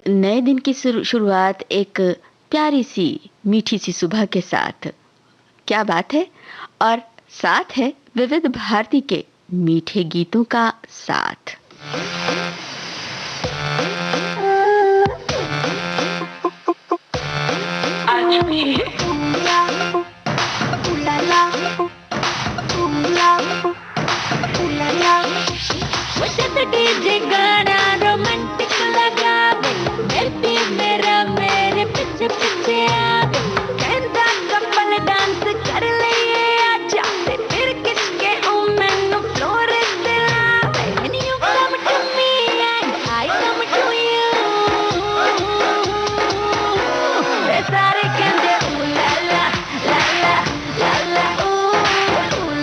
नए दिन की शुरुआत एक प्यारी सी मीठी सी सुबह के साथ। क्या बात है। और साथ है विविध भारती के मीठे गीतों का साथ। आज भी डीजे गाना रोमांटिक लगावे, बेबी मेरा मेरे पीछे पीछे आवे, कहता कपल डांस कर ले आजा, फिर किसके ओ मैनू Florence दिलावे, when you come to me and I come to you, ते सारे कहंदे ooh la la la la la la ooh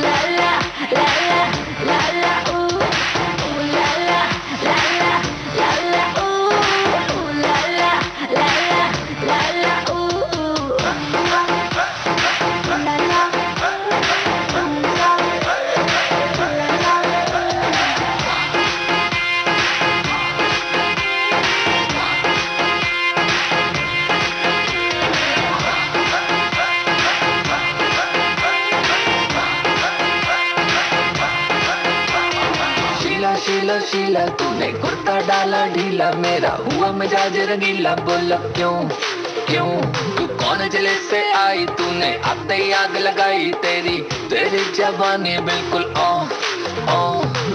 la la la la la la ooh la la la la la la ooh la la la la la la ooh la la Sheila Sheila Sheila तूने कुर्ता डाला ढीला, मेरा हुआ मिजाज रंगीला, बोला क्यों क्यों तू कौन जले से आई, तूने आते ही आग लगाई, तेरी तेरी जवानी बिल्कुल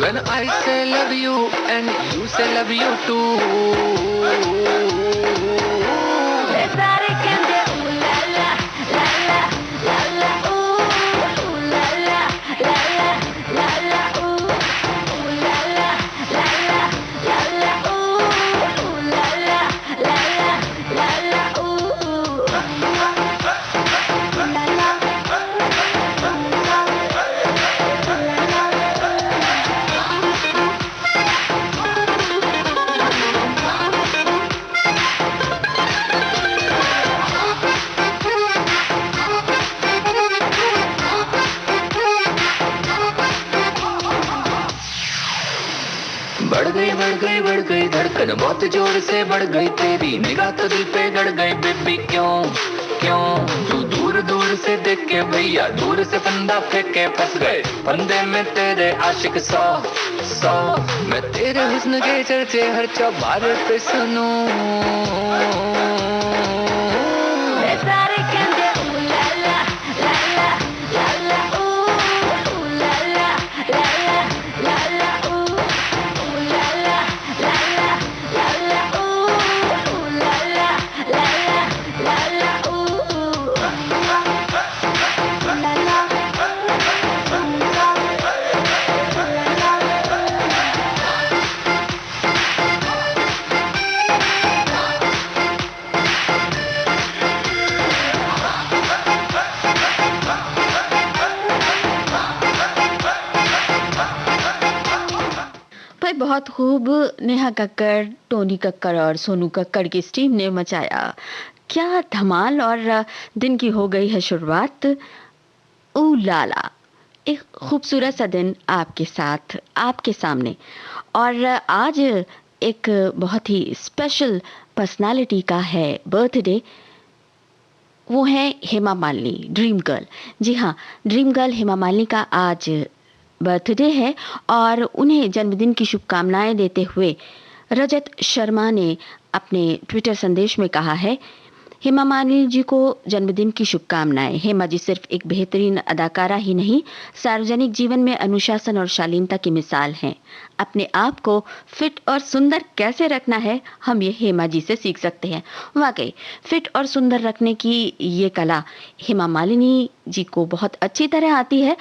when I say love you and you say love you too, ते सारे कहंदे ooh la la la la la la ooh la la la la la la ooh la la la la la la ooh la la la la la la ooh la la बढ़ गई धड़कन बहुत जोर से बढ़ गई, तेरी निगाह तो दिल पे गड़ गई, बेबी क्यों क्यों तू दूर दूर से देख के भैया दूर से फंदा फेंक के फंस गए, फंदे में तेरे आशिक सौ सौ, मैं तेरे हुस्न के चर्चे हर चौबारे पे सुनूं, ते सारे कहंदे ooh la la la la la la ooh la la la la la la ooh la la la la la la ooh la la la la la la ooh la la भाई बहुत खूब। Neha Kakkar, Tony Kakkar और सोनू कक्कड़ की इस team ने मचाया क्या धमाल, और दिन की हो गई है शुरुआत। ओ लाला, एक खूबसूरत सा दिन आपके साथ, आपके सामने। और आज एक बहुत ही स्पेशल पर्सनालिटी का है बर्थडे। वो है हेमा मालिनी, ड्रीम गर्ल। जी हाँ, ड्रीम गर्ल हेमा मालिनी का आज बर्थडे है और उन्हें जन्मदिन की शुभकामनाएं देते हुए रजत शर्मा ने अपने ट्विटर संदेश में कहा है, हेमा मालिनी जी को जन्मदिन की शुभकामनाएं। हेमा जी सिर्फ एक बेहतरीन अदाकारा ही नहीं, सार्वजनिक जीवन में अनुशासन और शालीनता की मिसाल हैं। अपने आप को फिट और सुंदर कैसे रखना है, हम ये हेमा जी से सीख सकते हैं। वाकई फिट और सुंदर रखने की ये कला हेमा मालिनी जी को बहुत अच्छी तरह आती है,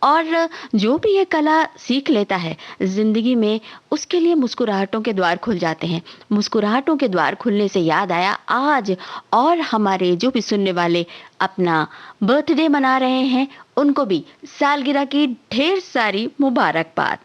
और जो भी ये कला सीख लेता है जिंदगी में, उसके लिए मुस्कुराहटों के द्वार खुल जाते हैं। मुस्कुराहटों के द्वार खुलने से याद आया, आज और हमारे जो भी सुनने वाले अपना बर्थडे मना रहे हैं, उनको भी सालगिरह की ढेर सारी मुबारकबाद।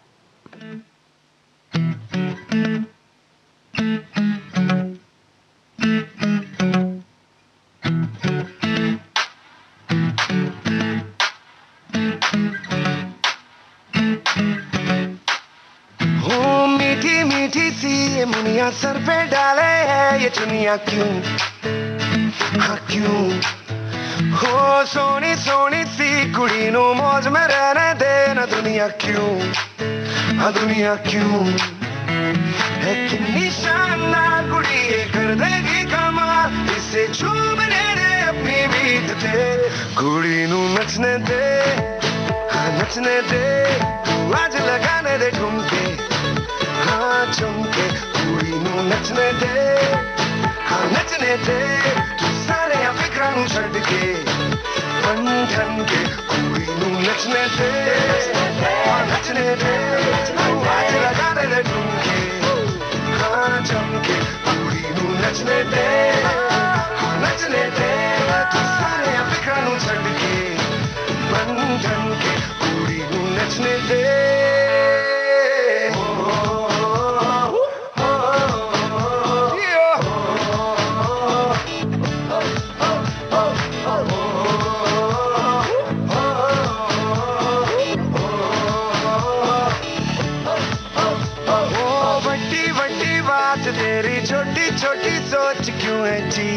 चुन्नियां सर पे डाले है ये चुन्नियां क्यों, हाँ क्यों। हो सोनी सोनी सी कुड़ी नु मौज में रहने दे ना दुनिया क्यों, हाँ दुनिया क्यों। है कितनी शानदार कुड़ी ये कर देगी कमाल, इसे झूमने दे अपनी बीत ते। कुड़ी नु नचने दे, हाँ नचने दे, तू आज लगाने दे ठुमके, हाँ चुमके। कुड़ी नु नचने दे, हाँ नचने दे, तू सारे फिक्रां नु छड्ड के बन ठन के। कुड़ी नु नचने दे, हाँ नचने दे, तू आज लगाने दे ठुमके, हाँ चुमके। कुड़ी नु नचने दे, हाँ नचने दे, तू सारे फिक्रां नु छड्ड के बन ठन के। कुड़ी नु नचने दे। तेरी छोटी छोटी सोच क्यों है जी,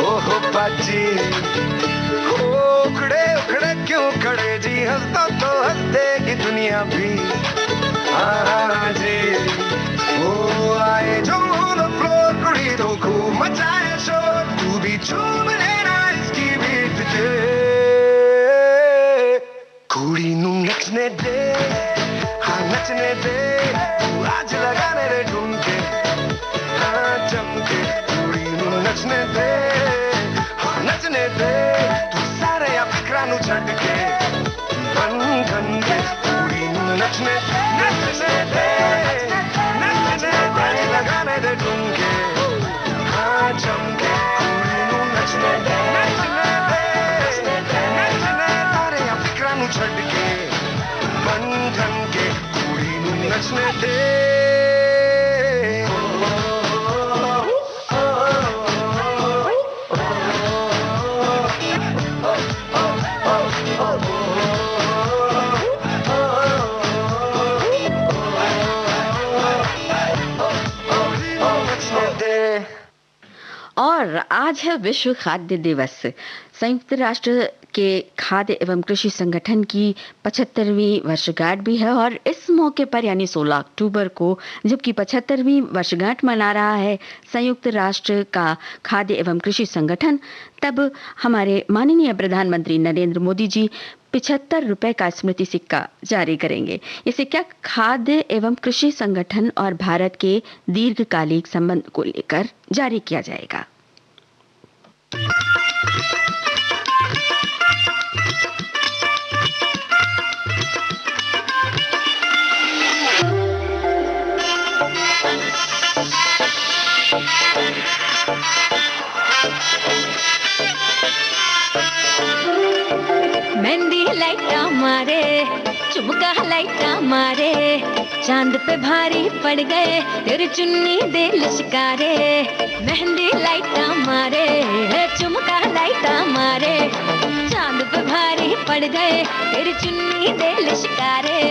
ओहो बाजी। उखड़े उखड़े क्यों खड़े जी, हंस तो हंस देगी दुनिया भी, हाँ जी। ओ आए जो फ्लोर कुड़ी तो खूब मचाए शोर, तू भी झूम लेना इसकी बीट पे। कुड़ी नु नचने दे, हाँ नचने दे, तू आज लगाने दे ठुमके, हाँ चमके। कुड़ी नु नचने दे, हाँ नचने दे, तू सारे फिक्रां नु छड्ड के बन ठन के। कुड़ी नु नचने नचने दे, नचने दे, लगाने दे ठुमके, हाँ चमके। कुड़ी नु नचने दे, नचने दे, नचने सारे फिक्रां नु छड्ड के बन ठन के। कुड़ी नु नचने दे। और आज है विश्व खाद्य दिवस। संयुक्त राष्ट्र के खाद्य एवं कृषि संगठन की 75वीं वर्षगांठ भी है और इस मौके पर यानी 16 अक्टूबर को जबकि 75वीं वर्षगांठ मना रहा है संयुक्त राष्ट्र का खाद्य एवं कृषि संगठन, तब हमारे माननीय प्रधानमंत्री नरेंद्र मोदी जी 75 रुपए का स्मृति सिक्का जारी करेंगे। ये सिक्का खाद्य एवं कृषि संगठन और भारत के दीर्घकालिक संबंध को लेकर जारी किया जाएगा। मेहंदी लाइटा मारे, चुमका लाइटा मारे, चांद पे भारी पड़ गए तेरी चुन्नी दे लिशकारे। मेहंदी लाइटा मारे, चुमका लाइटा मारे, चांद पे भारी पड़ गए तेरी चुन्नी दे लिशकारे।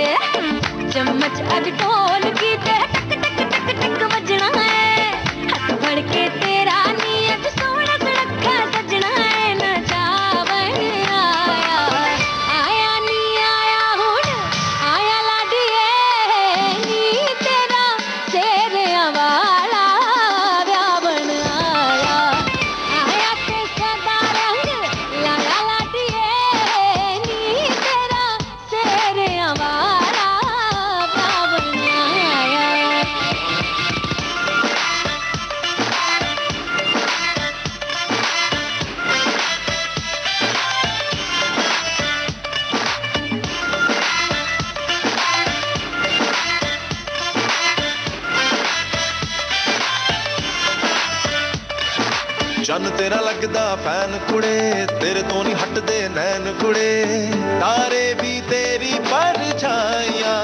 चम्मच अब ढोल की ते टक टक टक टक बजना है, हाथ फड़ के तेरा नियत सोना सुनखा सजना है। चन्न तेरा लगदा फैन कुड़े, तेरे तो नहीं हटदे नैन कुड़े, तारे भी तेरी परछाइयां।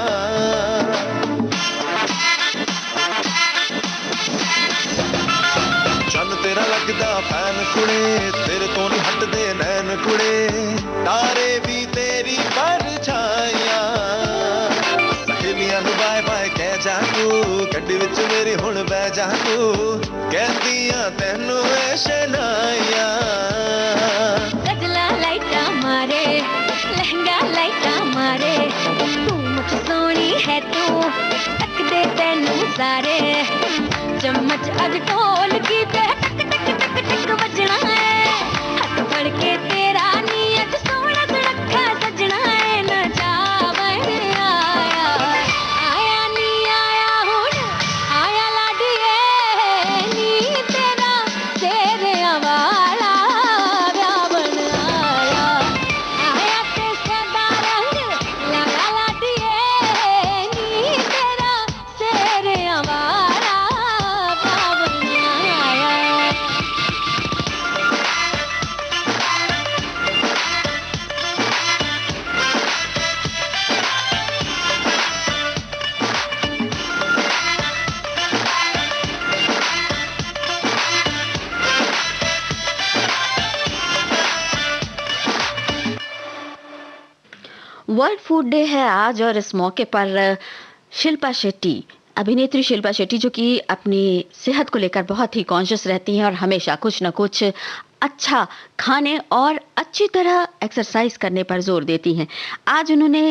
चन्न तेरा लगदा फैन कुड़े, तेरे तो नहीं हटदे नैन कुड़े, तारे भी तेरी परछाइयां। सहेलियां नू बाय बाय कह जा तू, गड्डी विच मेरी हुण बै जानू कहदियां तेनू ए शनाइया गजला लाइटा मारे लहंगा लाइटा मारे तू मुझ सोनी है तू तक दे तेनू सारे चम्मच अज ढोल की ते टक टक टक टक बजना है हाथ फड़ के तेरा नी अज सोना सुरखा सजना है न जावन आया आया नी आया हुण आया लाडिए नी तेरा तेरे वाला रावण आया आया ते सदा रंग लाला लाडिए नी तेरा तेरे वाला रावण आया वर्ल्ड फूड डे है आज और इस मौके पर शिल्पा शेट्टी अभिनेत्री शिल्पा शेट्टी जो कि अपनी सेहत को लेकर बहुत ही कॉन्शियस रहती हैं और हमेशा कुछ न कुछ अच्छा खाने और अच्छी तरह एक्सरसाइज करने पर जोर देती हैं। आज उन्होंने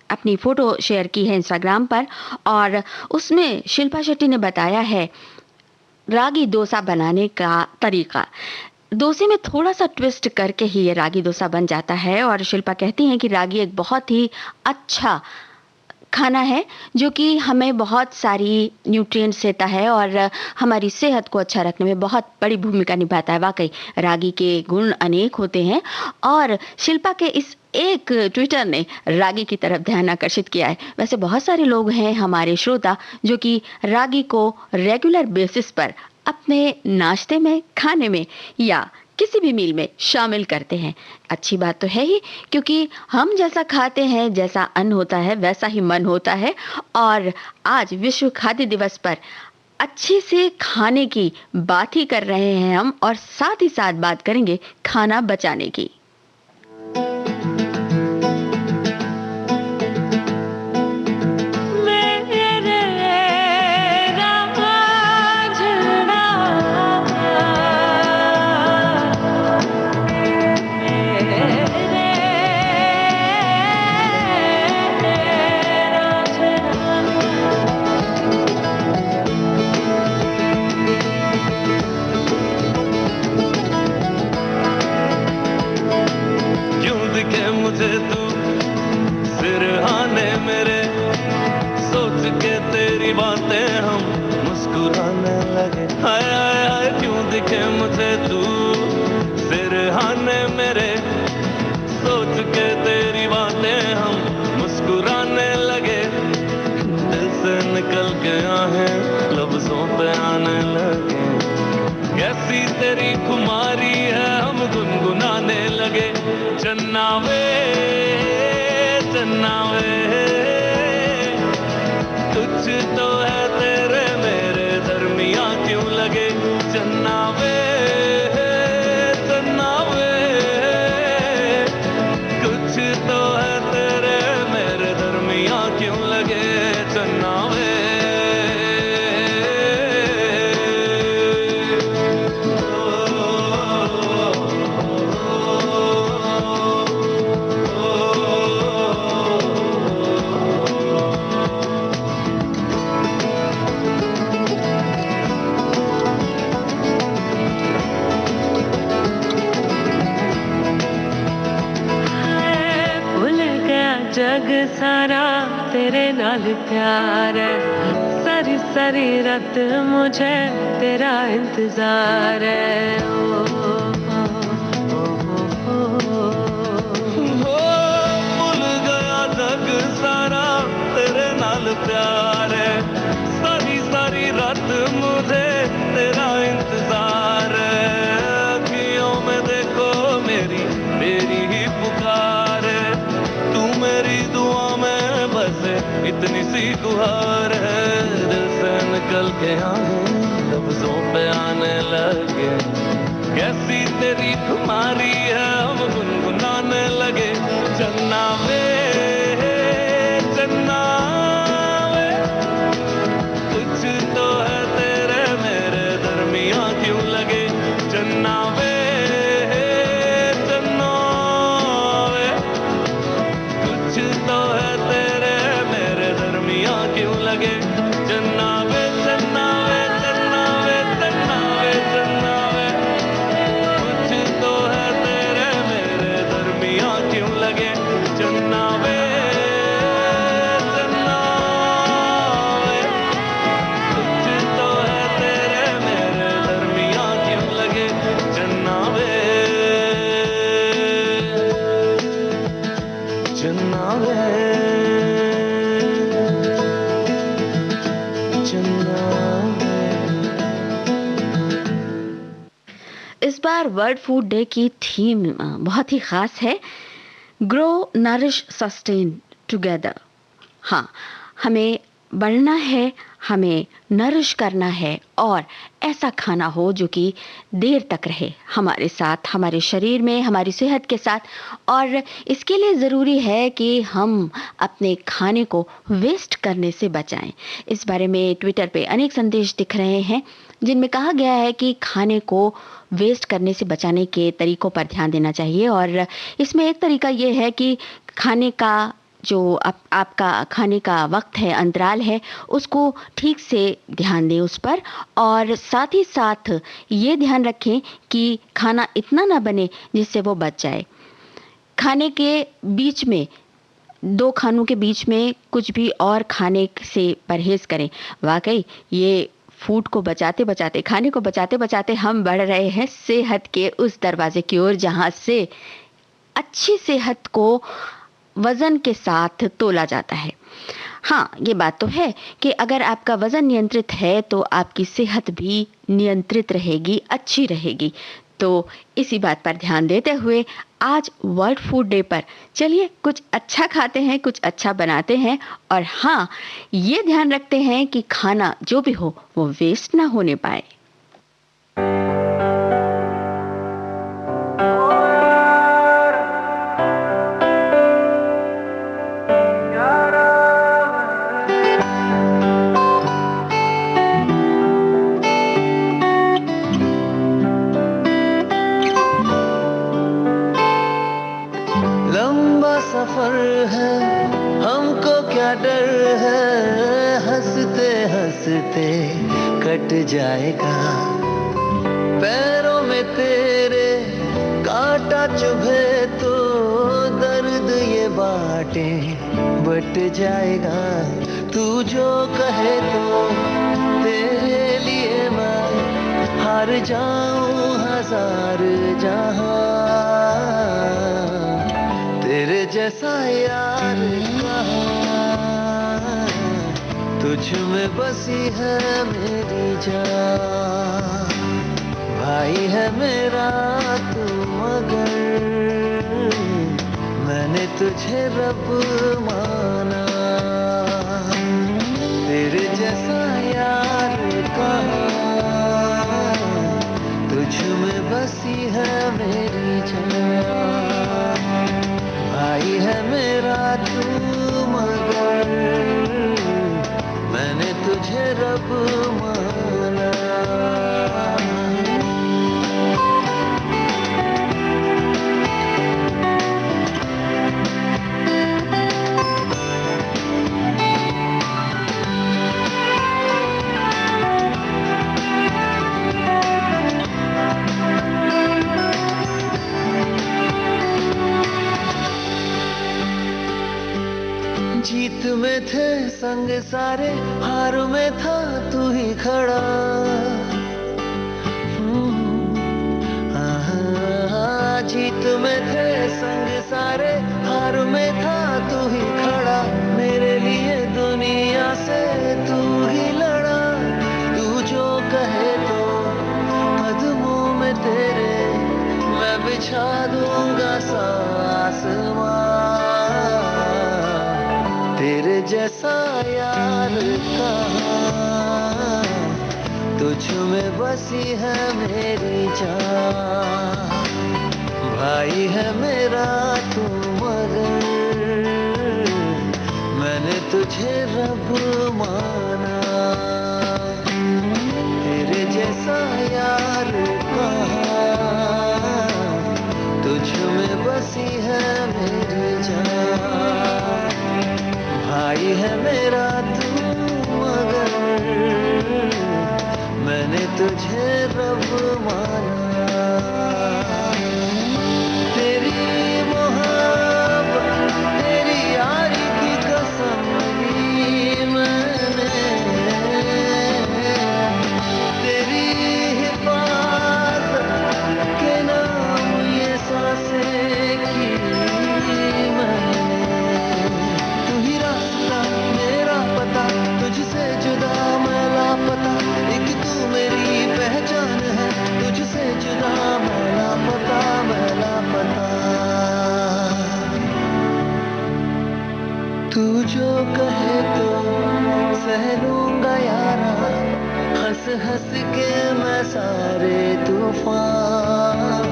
अपनी फोटो शेयर की है इंस्टाग्राम पर और उसमें शिल्पा शेट्टी ने बताया है रागी डोसा बनाने का तरीका। डोसे में थोड़ा सा ट्विस्ट करके ही ये रागी डोसा बन जाता है और शिल्पा कहती हैं कि रागी एक बहुत ही अच्छा खाना है जो कि हमें बहुत सारी न्यूट्रिएंट्स देता है और हमारी सेहत को अच्छा रखने में बहुत बड़ी भूमिका निभाता है। वाकई रागी के गुण अनेक होते हैं और शिल्पा के इस एक ट्विटर ने रागी की तरफ ध्यान आकर्षित किया है। वैसे बहुत सारे लोग हैं हमारे श्रोता जो कि रागी को रेगुलर बेसिस पर अपने नाश्ते में, खाने में या किसी भी मील में शामिल करते हैं। अच्छी बात तो है ही क्योंकि हम जैसा खाते हैं, जैसा अन्न होता है वैसा ही मन होता है। और आज विश्व खाद्य दिवस पर अच्छे से खाने की बात ही कर रहे हैं हम और साथ ही साथ बात करेंगे खाना बचाने की। मुझे तू सिरहाने मेरे सोच के तेरी बातें हम मुस्कुराने लगे। हाय हाय हाय क्यों दिखे मुझे तू सिरहाने मेरे सोच के तेरी बातें हम मुस्कुराने लगे। दिल से निकल के आहें लफ्जों पे आने लगे। कैसी तेरी खुमारी है हम गुनगुनाने लगे। चन्ना वे कुछ तो है तेरे मेरे दरमियां क्यों लगे। चन्ना वे कुछ तो है तेरे मेरे दरमियां क्यों लगे। चन्ना वे जग सारा तेरे नाल प्यार है। सारी सारी रात मुझे तेरा इंतजार है। भूल गया जग सारा तेरे नाल प्यार है। सारी सारी रात मुझे तेरा इंतजार है। अखियों में देखो मेरी ही पुकार है। तू मेरी दुआ में बस इतनी सी गुहार है। दिल से निकल के आए लफ्जों पे आने लगे। कैसी तेरी खुमारी है हम गुनगुनाने लगे। चन्ना वे कुछ बार वर्ल्ड फूड डे की थीम बहुत ही खास है, ग्रो नरिश सस्टेन टुगेदर। हाँ, हमें बढ़ना है, हमें नरिश करना है और ऐसा खाना हो जो कि देर तक रहे हमारे साथ, हमारे शरीर में, हमारी सेहत के साथ। और इसके लिए ज़रूरी है कि हम अपने खाने को वेस्ट करने से बचाएं। इस बारे में ट्विटर पे अनेक संदेश दिख रहे हैं जिनमें कहा गया है कि खाने को वेस्ट करने से बचाने के तरीकों पर ध्यान देना चाहिए। और इसमें एक तरीका ये है कि खाने का जो आपका खाने का वक्त है, अंतराल है, उसको ठीक से ध्यान दें उस पर। और साथ ही साथ ये ध्यान रखें कि खाना इतना ना बने जिससे वो बच जाए। खाने के बीच में, दो खानों के बीच में कुछ भी और खाने से परहेज करें। वाकई ये फूड को बचाते बचाते, खाने को बचाते बचाते हम बढ़ रहे हैं सेहत के उस दरवाजे की ओर जहां से अच्छी सेहत को वजन के साथ तोला जाता है। हाँ, ये बात तो है कि अगर आपका वजन नियंत्रित है तो आपकी सेहत भी नियंत्रित रहेगी, अच्छी रहेगी। तो इसी बात पर ध्यान देते हुए आज वर्ल्ड फूड डे पर चलिए कुछ अच्छा खाते हैं, कुछ अच्छा बनाते हैं और हाँ, ये ध्यान रखते हैं कि खाना जो भी हो वो वेस्ट ना होने पाए। लंबा सफर है, हमको क्या डर है, हंसते हंसते कट जाएगा। पैरों में तेरे कांटा चुभे तो दर्द ये बाटे बट जाएगा। तू जो कहे तो तेरे लिए मैं हार जाऊं हजार जहां। तेरे जैसा यार कहाँ, तुझ में बसी है मेरी जान। भाई है मेरा तू मगर मैंने तुझे रब माना। तेरे जैसा यार कहाँ, तुझ में बसी है मेरी जान। भाई है मेरा तू मगर मैंने तुझे रब माना। जीत में थे संग सारे, हार में था तू ही खड़ा। जीत में थे संग सारे, हार में था तू ही खड़ा। मेरे लिए दुनिया से तू ही लड़ा। तू जो कहे तो कदमों में तेरे मैं बिछा दूंगा सा आसमां। तेरे जैसा यार कहाँ, तुझ में बसी है मेरी जान। भाई है मेरा तू मगर मैंने तुझे रब माना। तेरे जैसा यार कहाँ, तुझ में बसी है मेरी जान। भाई है मेरा तू मगर मैंने तुझे रब माना। तेरी मोहब्बत तेरी यारी की कसम ली मैंने। तेरी हिफाजत के नाम ये सांसें की मैंने। तू ही रास्ता मेरा पता, तुझसे जुदा मैं लापता। एक तू मेरी पहचान है, तुझसे जुदा मैं मैं सारे तूफान,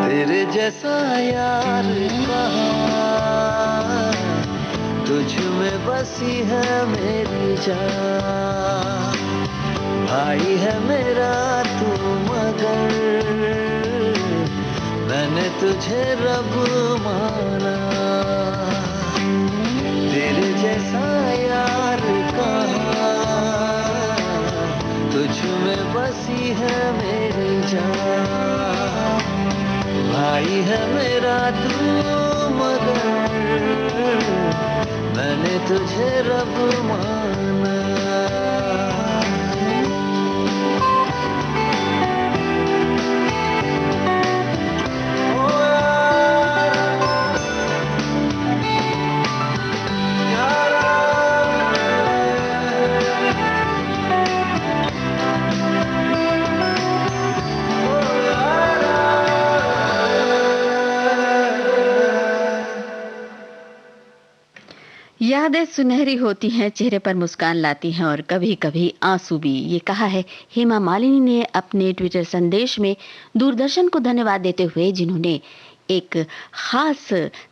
तेरे जैसा यार कहाँ, तुझ में बसी है मेरी जान। भाई है मेरा तू मगर मैंने तुझे रब माना, तेरे जैसा यार कहाँ, तुझ में बसी है मेरी जान। भाई है मेरा तू मगर मैंने तुझे रब माना। यादें सुनहरी होती हैं, चेहरे पर मुस्कान लाती हैं और कभी कभी आंसू भी। ये कहा है हेमा मालिनी ने अपने ट्विटर संदेश में दूरदर्शन को धन्यवाद देते हुए, जिन्होंने एक खास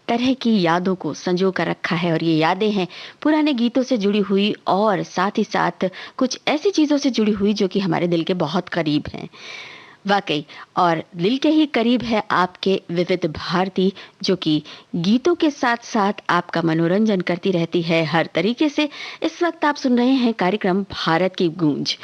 तरह की यादों को संजो कर रखा है। और ये यादें हैं पुराने गीतों से जुड़ी हुई और साथ ही साथ कुछ ऐसी चीजों से जुड़ी हुई जो कि हमारे दिल के बहुत करीब हैं। वाकई, और दिल के ही करीब है आपके विविध भारती, जो कि गीतों के साथ साथ आपका मनोरंजन करती रहती है हर तरीके से। इस वक्त आप सुन रहे हैं कार्यक्रम भारत की गूंज।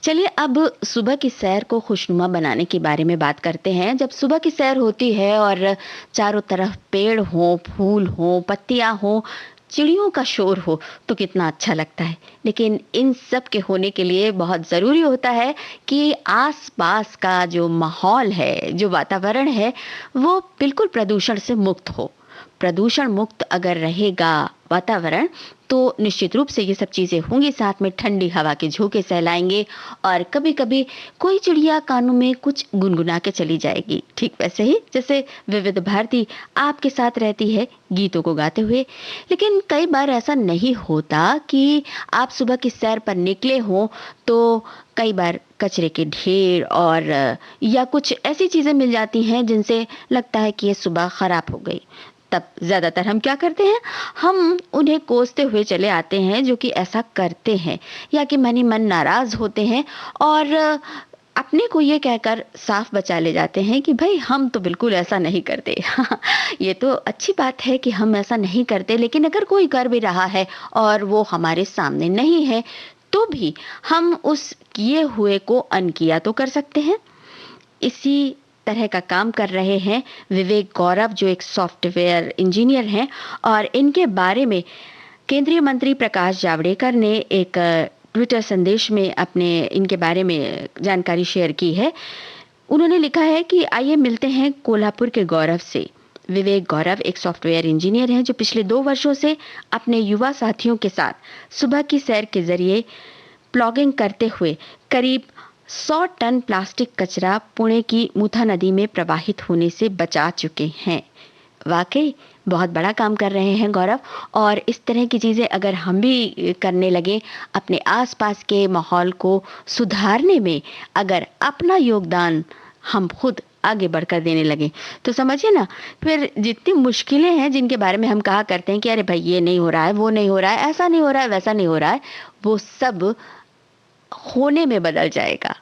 चलिए अब सुबह की सैर को खुशनुमा बनाने के बारे में बात करते हैं। जब सुबह की सैर होती है और चारों तरफ पेड़ हो, फूल हो, पत्तियां हो, चिड़ियों का शोर हो तो कितना अच्छा लगता है। लेकिन इन सब के होने के लिए बहुत ज़रूरी होता है कि आसपास का जो माहौल है, जो वातावरण है, वो बिल्कुल प्रदूषण से मुक्त हो। प्रदूषण मुक्त अगर रहेगा वातावरण तो निश्चित रूप से ये सब चीज़ें होंगी। साथ में ठंडी हवा के झोंके सहलाएंगे और कभी कभी कोई चिड़िया कानों में कुछ गुनगुना के चली जाएगी, ठीक वैसे ही जैसे विविध भारती आपके साथ रहती है गीतों को गाते हुए। लेकिन कई बार ऐसा नहीं होता कि आप सुबह की सैर पर निकले हों तो कई बार कचरे के ढेर और या कुछ ऐसी चीज़ें मिल जाती हैं जिनसे लगता है कि ये सुबह खराब हो गई। तब ज्यादातर हम क्या करते हैं, हम उन्हें कोसते हुए चले आते हैं, जो कि ऐसा करते हैं, या कि मन ही मन नाराज होते हैं और अपने को ये कहकर साफ बचा ले जाते हैं कि भाई हम तो बिल्कुल ऐसा नहीं करते। ये तो अच्छी बात है कि हम ऐसा नहीं करते, लेकिन अगर कोई कर भी रहा है और वो हमारे सामने नहीं है तो भी हम उस किए हुए को अनकिया तो कर सकते हैं। इसी तरह का काम कर रहे हैं विवेक गौरव, जो एक सॉफ्टवेयर इंजीनियर हैं, और इनके बारे में केंद्रीय मंत्री प्रकाश जावड़ेकर ने एक ट्विटर संदेश में अपने इनके बारे में जानकारी शेयर की है। उन्होंने लिखा है कि आइए मिलते हैं कोल्हापुर के गौरव से। विवेक गौरव एक सॉफ्टवेयर इंजीनियर हैं जो पिछले 2 वर्षों से अपने युवा साथियों के साथ सुबह की सैर के जरिए प्लॉगिंग करते हुए करीब 100 टन प्लास्टिक कचरा पुणे की मुथा नदी में प्रवाहित होने से बचा चुके हैं। वाकई बहुत बड़ा काम कर रहे हैं गौरव, और इस तरह की चीज़ें अगर हम भी करने लगे, अपने आसपास के माहौल को सुधारने में अगर अपना योगदान हम खुद आगे बढ़कर देने लगे, तो समझिए ना, फिर जितनी मुश्किलें हैं जिनके बारे में हम कहा करते हैं कि अरे भाई ये नहीं हो रहा है, वो नहीं हो रहा है, ऐसा नहीं हो रहा है, वैसा नहीं हो रहा है, वो सब होने में बदल जाएगा।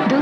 दो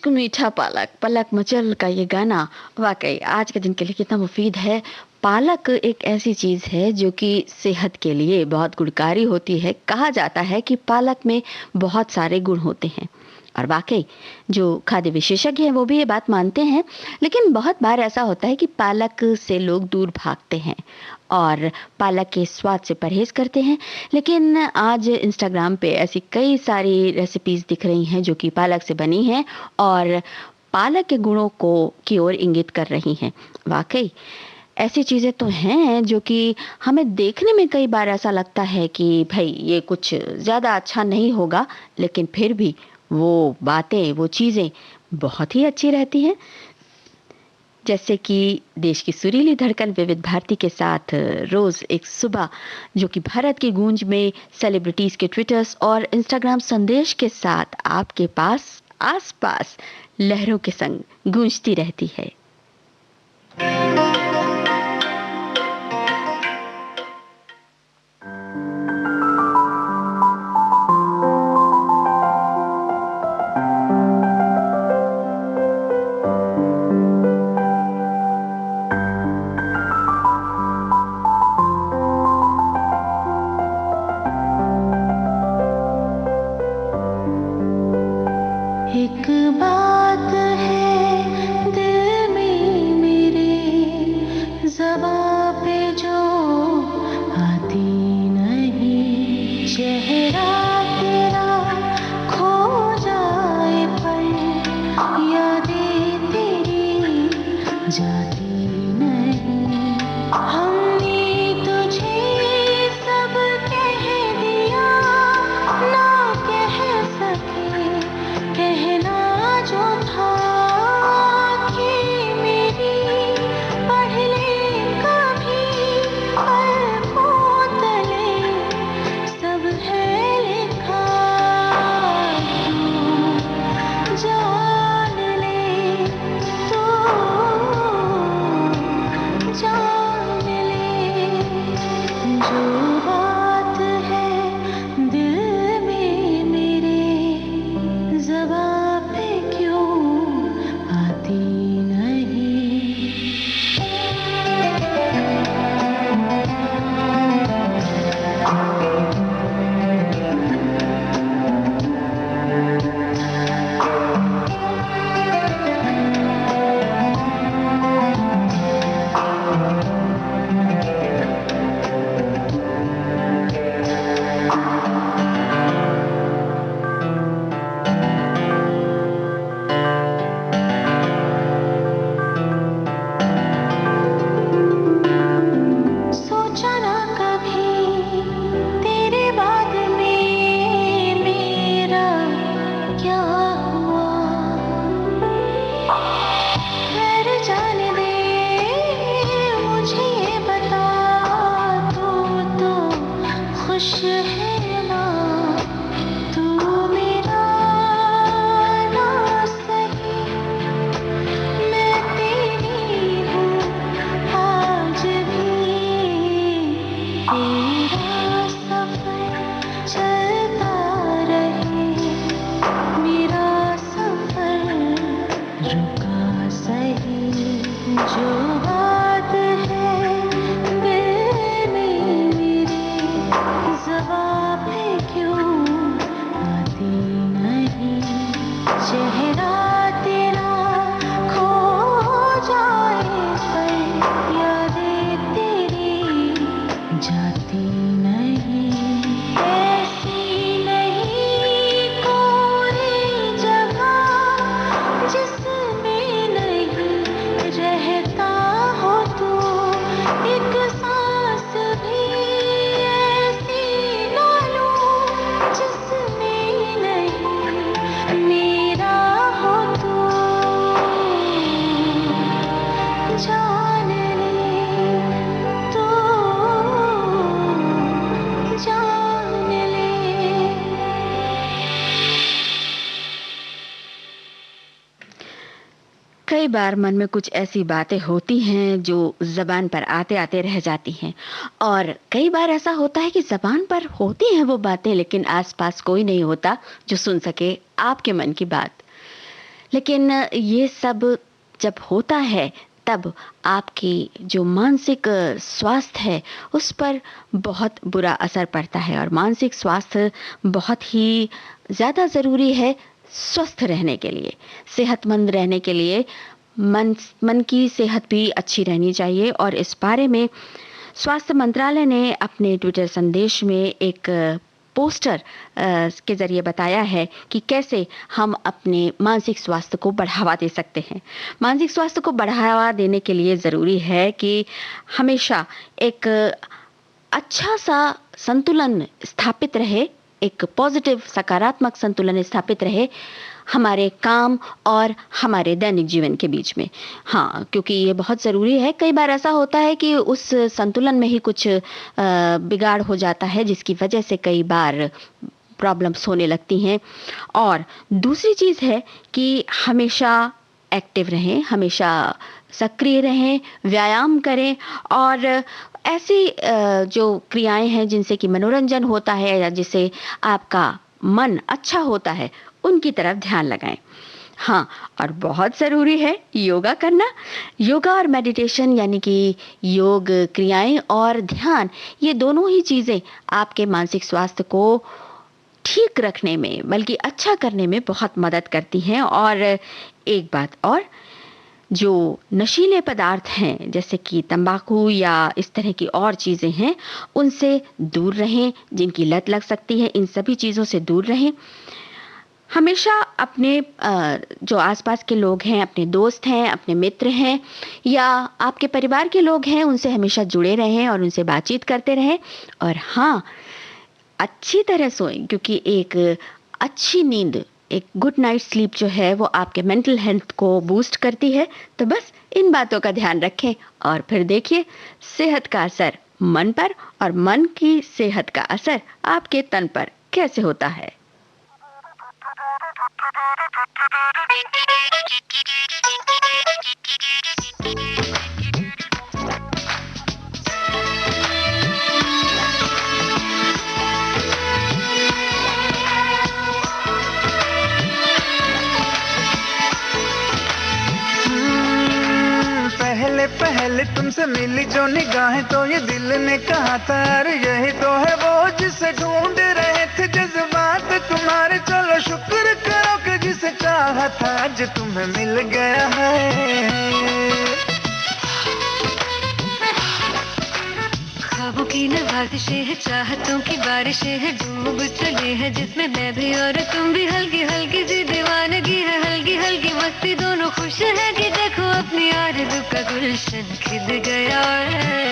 इश्क मीठा पालक, पलक मचल का ये गाना वाकई आज के दिन के लिए कितना मुफीद है। पालक एक ऐसी चीज़ है जो कि सेहत के लिए बहुत गुणकारी होती है। कहा जाता है कि पालक में बहुत सारे गुण होते हैं और वाकई जो खाद्य विशेषज्ञ हैं वो भी ये बात मानते हैं। लेकिन बहुत बार ऐसा होता है कि पालक से लोग दूर भागते हैं और पालक के स्वाद से परहेज करते हैं। लेकिन आज इंस्टाग्राम पे ऐसी कई सारी रेसिपीज दिख रही हैं जो कि पालक से बनी हैं और पालक के गुणों को की ओर इंगित कर रही हैं। वाकई ऐसी चीज़ें तो हैं जो कि हमें देखने में कई बार ऐसा लगता है कि भाई ये कुछ ज़्यादा अच्छा नहीं होगा, लेकिन फिर भी वो बातें, वो चीज़ें बहुत ही अच्छी रहती हैं। जैसे कि देश की सुरीली धड़कन विविध भारती के साथ रोज एक सुबह जो कि भारत की गूंज में सेलिब्रिटीज के ट्विटर्स और इंस्टाग्राम संदेश के साथ आपके पास आसपास लहरों के संग गूंजती रहती है। एक बात है दिल में मेरे, ज़बां पे जो आती नहीं। चेहरा तेरा खो जाए पर यादें तेरी जाती नहीं। हमने तुझे सब कह दिया, ना कह सके कहना जो था कि मेरी पढ़ ले कभी पलकों तले, सब है लिखा तू जान ले, तू जान ले। जो बात है दिल में मेरे, ज़बां पे क्यों आती नहीं। सोचा ना कभी तेरे बाद में मेरा क्या हुआ। खैर जाने दे, मुझे ये बता, तू तो खुश है ना। तू मेरा ना सही, मैं तेरी हूँ आज भी। तेरा सफर चलता रहे, मेरा सफर रुका सही। जो बात है दिल में मेरे, ज़बां पे क्यों आती नहीं। चेहरा तेरा खो जाए पर यादें तेरी जाती नहीं। ऐसी नहीं कोई जगह जिसमें नहीं रहता हो तू। एक सांस भी ऐसी ना लूं जिसमें नहीं मेरा हो तू। जान ले, तू जान ले। कई बार मन में कुछ ऐसी बातें होती हैं जो जबान पर आते आते रह जाती हैं और कई बार ऐसा होता है कि जबान पर होती हैं वो बातें लेकिन आसपास कोई नहीं होता जो सुन सके आपके मन की बात। लेकिन ये सब जब होता है तब आपकी जो मानसिक स्वास्थ्य है उस पर बहुत बुरा असर पड़ता है, और मानसिक स्वास्थ्य बहुत ही ज़्यादा ज़रूरी है स्वस्थ रहने के लिए, सेहतमंद रहने के लिए। मन की सेहत भी अच्छी रहनी चाहिए, और इस बारे में स्वास्थ्य मंत्रालय ने अपने ट्विटर संदेश में एक पोस्टर के जरिए बताया है कि कैसे हम अपने मानसिक स्वास्थ्य को बढ़ावा दे सकते हैं। मानसिक स्वास्थ्य को बढ़ावा देने के लिए ज़रूरी है कि हमेशा एक अच्छा सा संतुलन स्थापित रहे, एक पॉजिटिव सकारात्मक संतुलन स्थापित रहे हमारे काम और हमारे दैनिक जीवन के बीच में। हाँ, क्योंकि ये बहुत ज़रूरी है। कई बार ऐसा होता है कि उस संतुलन में ही कुछ बिगाड़ हो जाता है, जिसकी वजह से कई बार प्रॉब्लम्स होने लगती हैं। और दूसरी चीज़ है कि हमेशा एक्टिव रहें, हमेशा सक्रिय रहें, व्यायाम करें, और ऐसी जो क्रियाएं हैं जिनसे कि मनोरंजन होता है या जिससे आपका मन अच्छा होता है, उनकी तरफ ध्यान लगाएं। हाँ, और बहुत ज़रूरी है योगा करना। योगा और मेडिटेशन यानी कि योग क्रियाएं और ध्यान, ये दोनों ही चीज़ें आपके मानसिक स्वास्थ्य को ठीक रखने में, बल्कि अच्छा करने में बहुत मदद करती हैं। और एक बात और, जो नशीले पदार्थ हैं जैसे कि तंबाकू या इस तरह की और चीज़ें हैं, उनसे दूर रहें। जिनकी लत लग सकती है, इन सभी चीज़ों से दूर रहें। हमेशा अपने जो आसपास के लोग हैं, अपने दोस्त हैं, अपने मित्र हैं या आपके परिवार के लोग हैं, उनसे हमेशा जुड़े रहें और उनसे बातचीत करते रहें। और हाँ, अच्छी तरह सोएं, क्योंकि एक अच्छी नींद, एक गुड नाइट स्लीप जो है वो आपके मेंटल हेल्थ को बूस्ट करती है। तो बस इन बातों का ध्यान रखें और फिर देखिए सेहत का असर मन पर और मन की सेहत का असर आपके तन पर कैसे होता है। पहले तुमसे मिली जो निगाहें तो ये दिल ने कहा था अरे यही तो है वो जिसे ढूंढ रहे थे जज्बात तुम्हारे। चलो शुक्र करो कि जिसे चाहा था आज तुम्हें मिल गया है। ख्वाबों की नवाज़िशें हैं, चाहतों की बारिशें हैं, डूब चले हैं जिसमें मैं भी और तुम भी। हल्की हल्की सी दीवानगी है, हल्की हल्की मस्ती, दोनों खुश है कि देखो अपनी आरज़ू का गुलशन खिल गया है।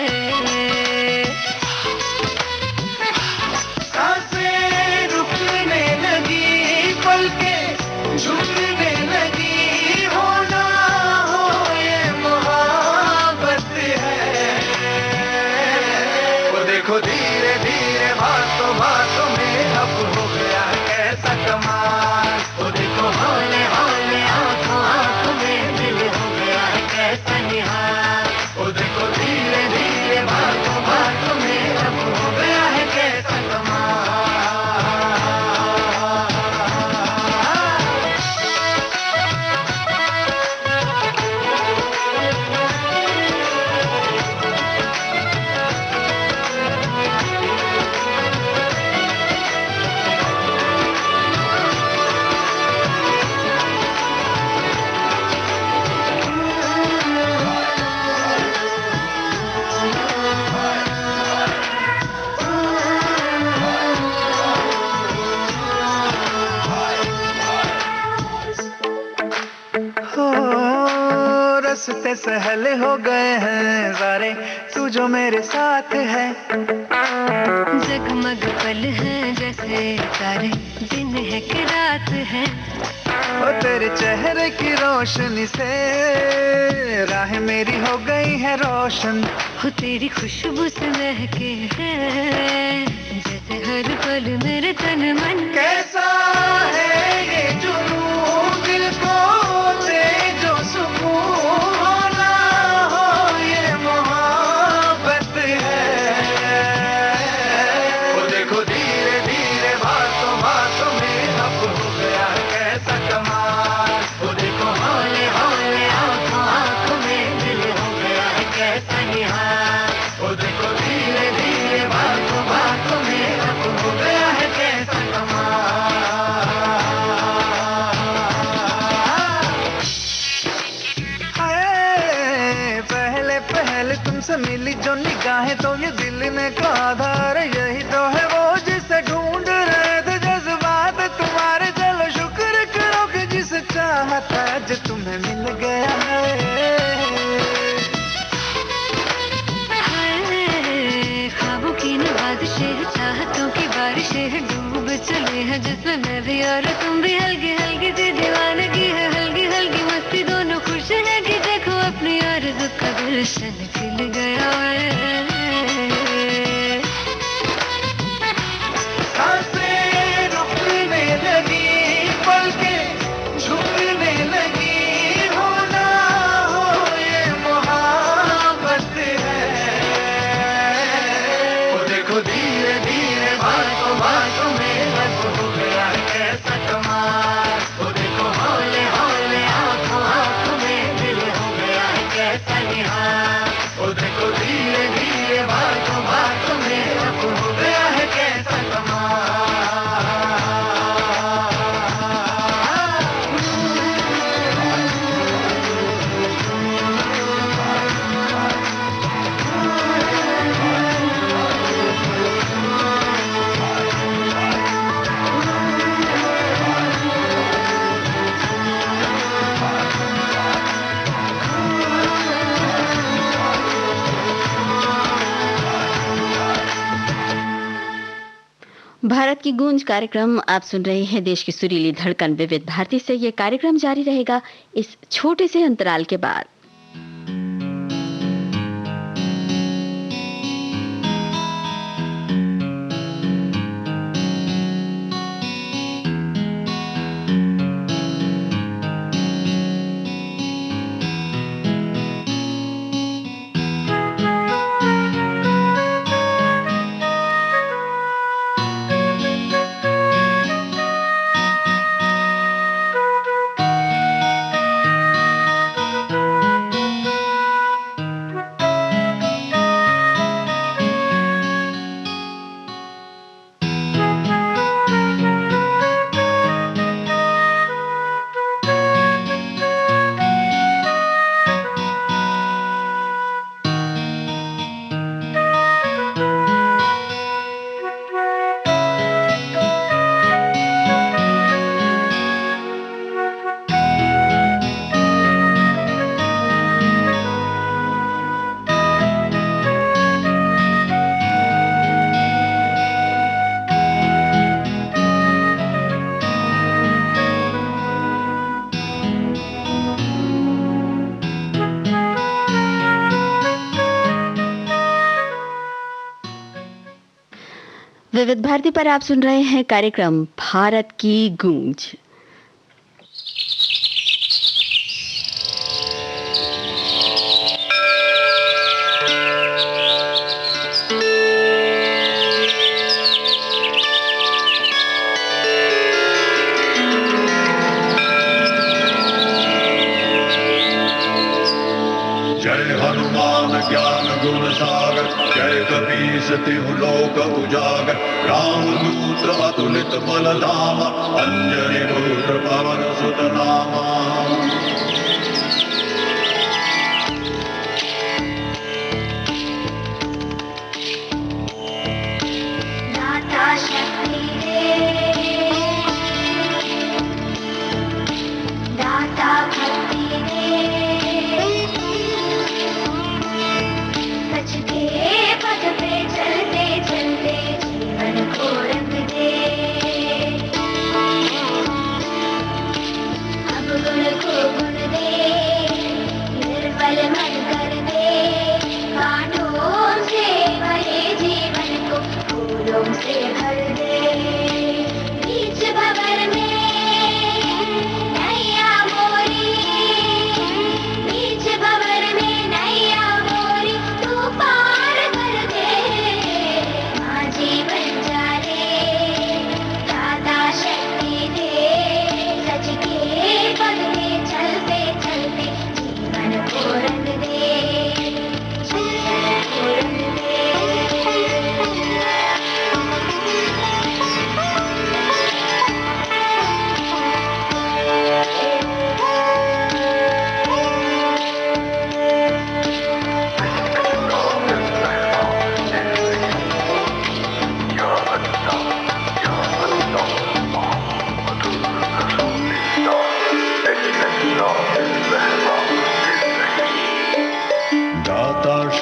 सांसें रुकने लगी, पलकें झुकने लगी, होना हो ये मोहब्बत है। वो देखो धीरे धीरे बातों बातों में अब हो गया कैसा कमाल। वो देखो हौले हौले आंखों आंखों में दिल हो गया कैसा निहाल। वो देखो धीरे धीरे बातों बातों में अब हो गया है कैसा कमाल। रास्ते सहल हो गए हैं सारे तू जो मेरे साथ है। जगमग पल है जैसे तारे, दिन है कि रात है। ओ तेरे चेहरे की रोशनी से राह मेरी हो गई है रोशन। हो तेरी खुशबू से महके है जैसे हर पल मेरे तन मन। कैसा है ये जुनून दिल को दे जो सुकून, होना हो ये मोहब्बत है। वो देखो धीरे धीरे बातों बातों में अब हो गया कैसा कमाल। वो देखो तुमसे मिली जो निगाहें तो ये दिल ने कहा था अरे यही तो है वो जिसे ढूंढ रहे थे जज्बात तुम्हारे। चलो शुक्र करो कि जिसे चाहा था आज तुम्हें मिल गया है। ख्वाबों की नवाज़िशें चाहतों की बारिशें डूब चले हैं जिसमें मैं भी और तुम भी। हल्की हल्की सी दीवानगी है हल्की हल्की मस्ती दोनों खुश है कि देखो अपनी आरज़ू का गुलशन खिल गया है। सांसें रुकने लगी पलकें झूमने लगी होना हो ये मोहब्बत है। वो देखो धीरे धीरे बातों बातों में बस हो गया कैसा कमाल। वो देखो हौले हौले आंखों आंखों में दिल हो गया कैसा निहाल। वो देखो धीरे धीरे बातों बातों में अब हो गया है कैसा कमाल। भारत की गूंज कार्यक्रम आप सुन रहे हैं। देश की सुरीली धड़कन विविध भारती से ये कार्यक्रम जारी रहेगा इस छोटे से अंतराल के बाद। विविध भारती पर आप सुन रहे हैं कार्यक्रम भारत की गूंज। जय हनुमान ज्ञान गुण सागर जय कपीस तिहु लोक उजागर रामदूत अतुलित बल धामा अंजनी पुत्र पवन सुत नामा। दाता शक्ति दे दाता भक्ति दे सच के पथ पे चलते चलते जीवन को रंग दे अब गुण को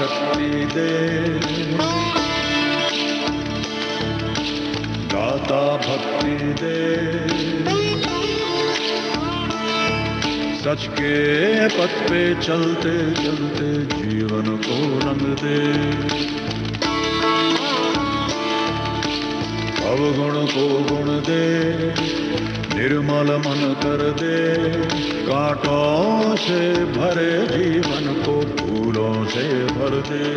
शक्ति दे, दाता भक्ति दे, सच के पथ पे चलते चलते जीवन को रंग दे, अवगुण को गुण दे, निर्मल मन कर दे, कांटों से भरे जीवन को फूलों से भर दे।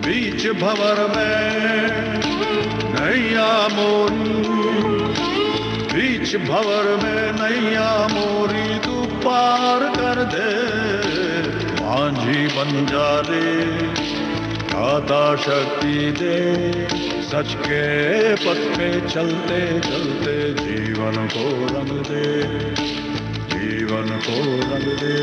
बीच भंवर में नैया मोरी, बीच भंवर में नैया मोरी तू पार कर दे, मांझी बन जा रे, दाता शक्ति दे, सच के पथ पे चलते चलते जीवन को रंग दे, जीवन को रंग दे।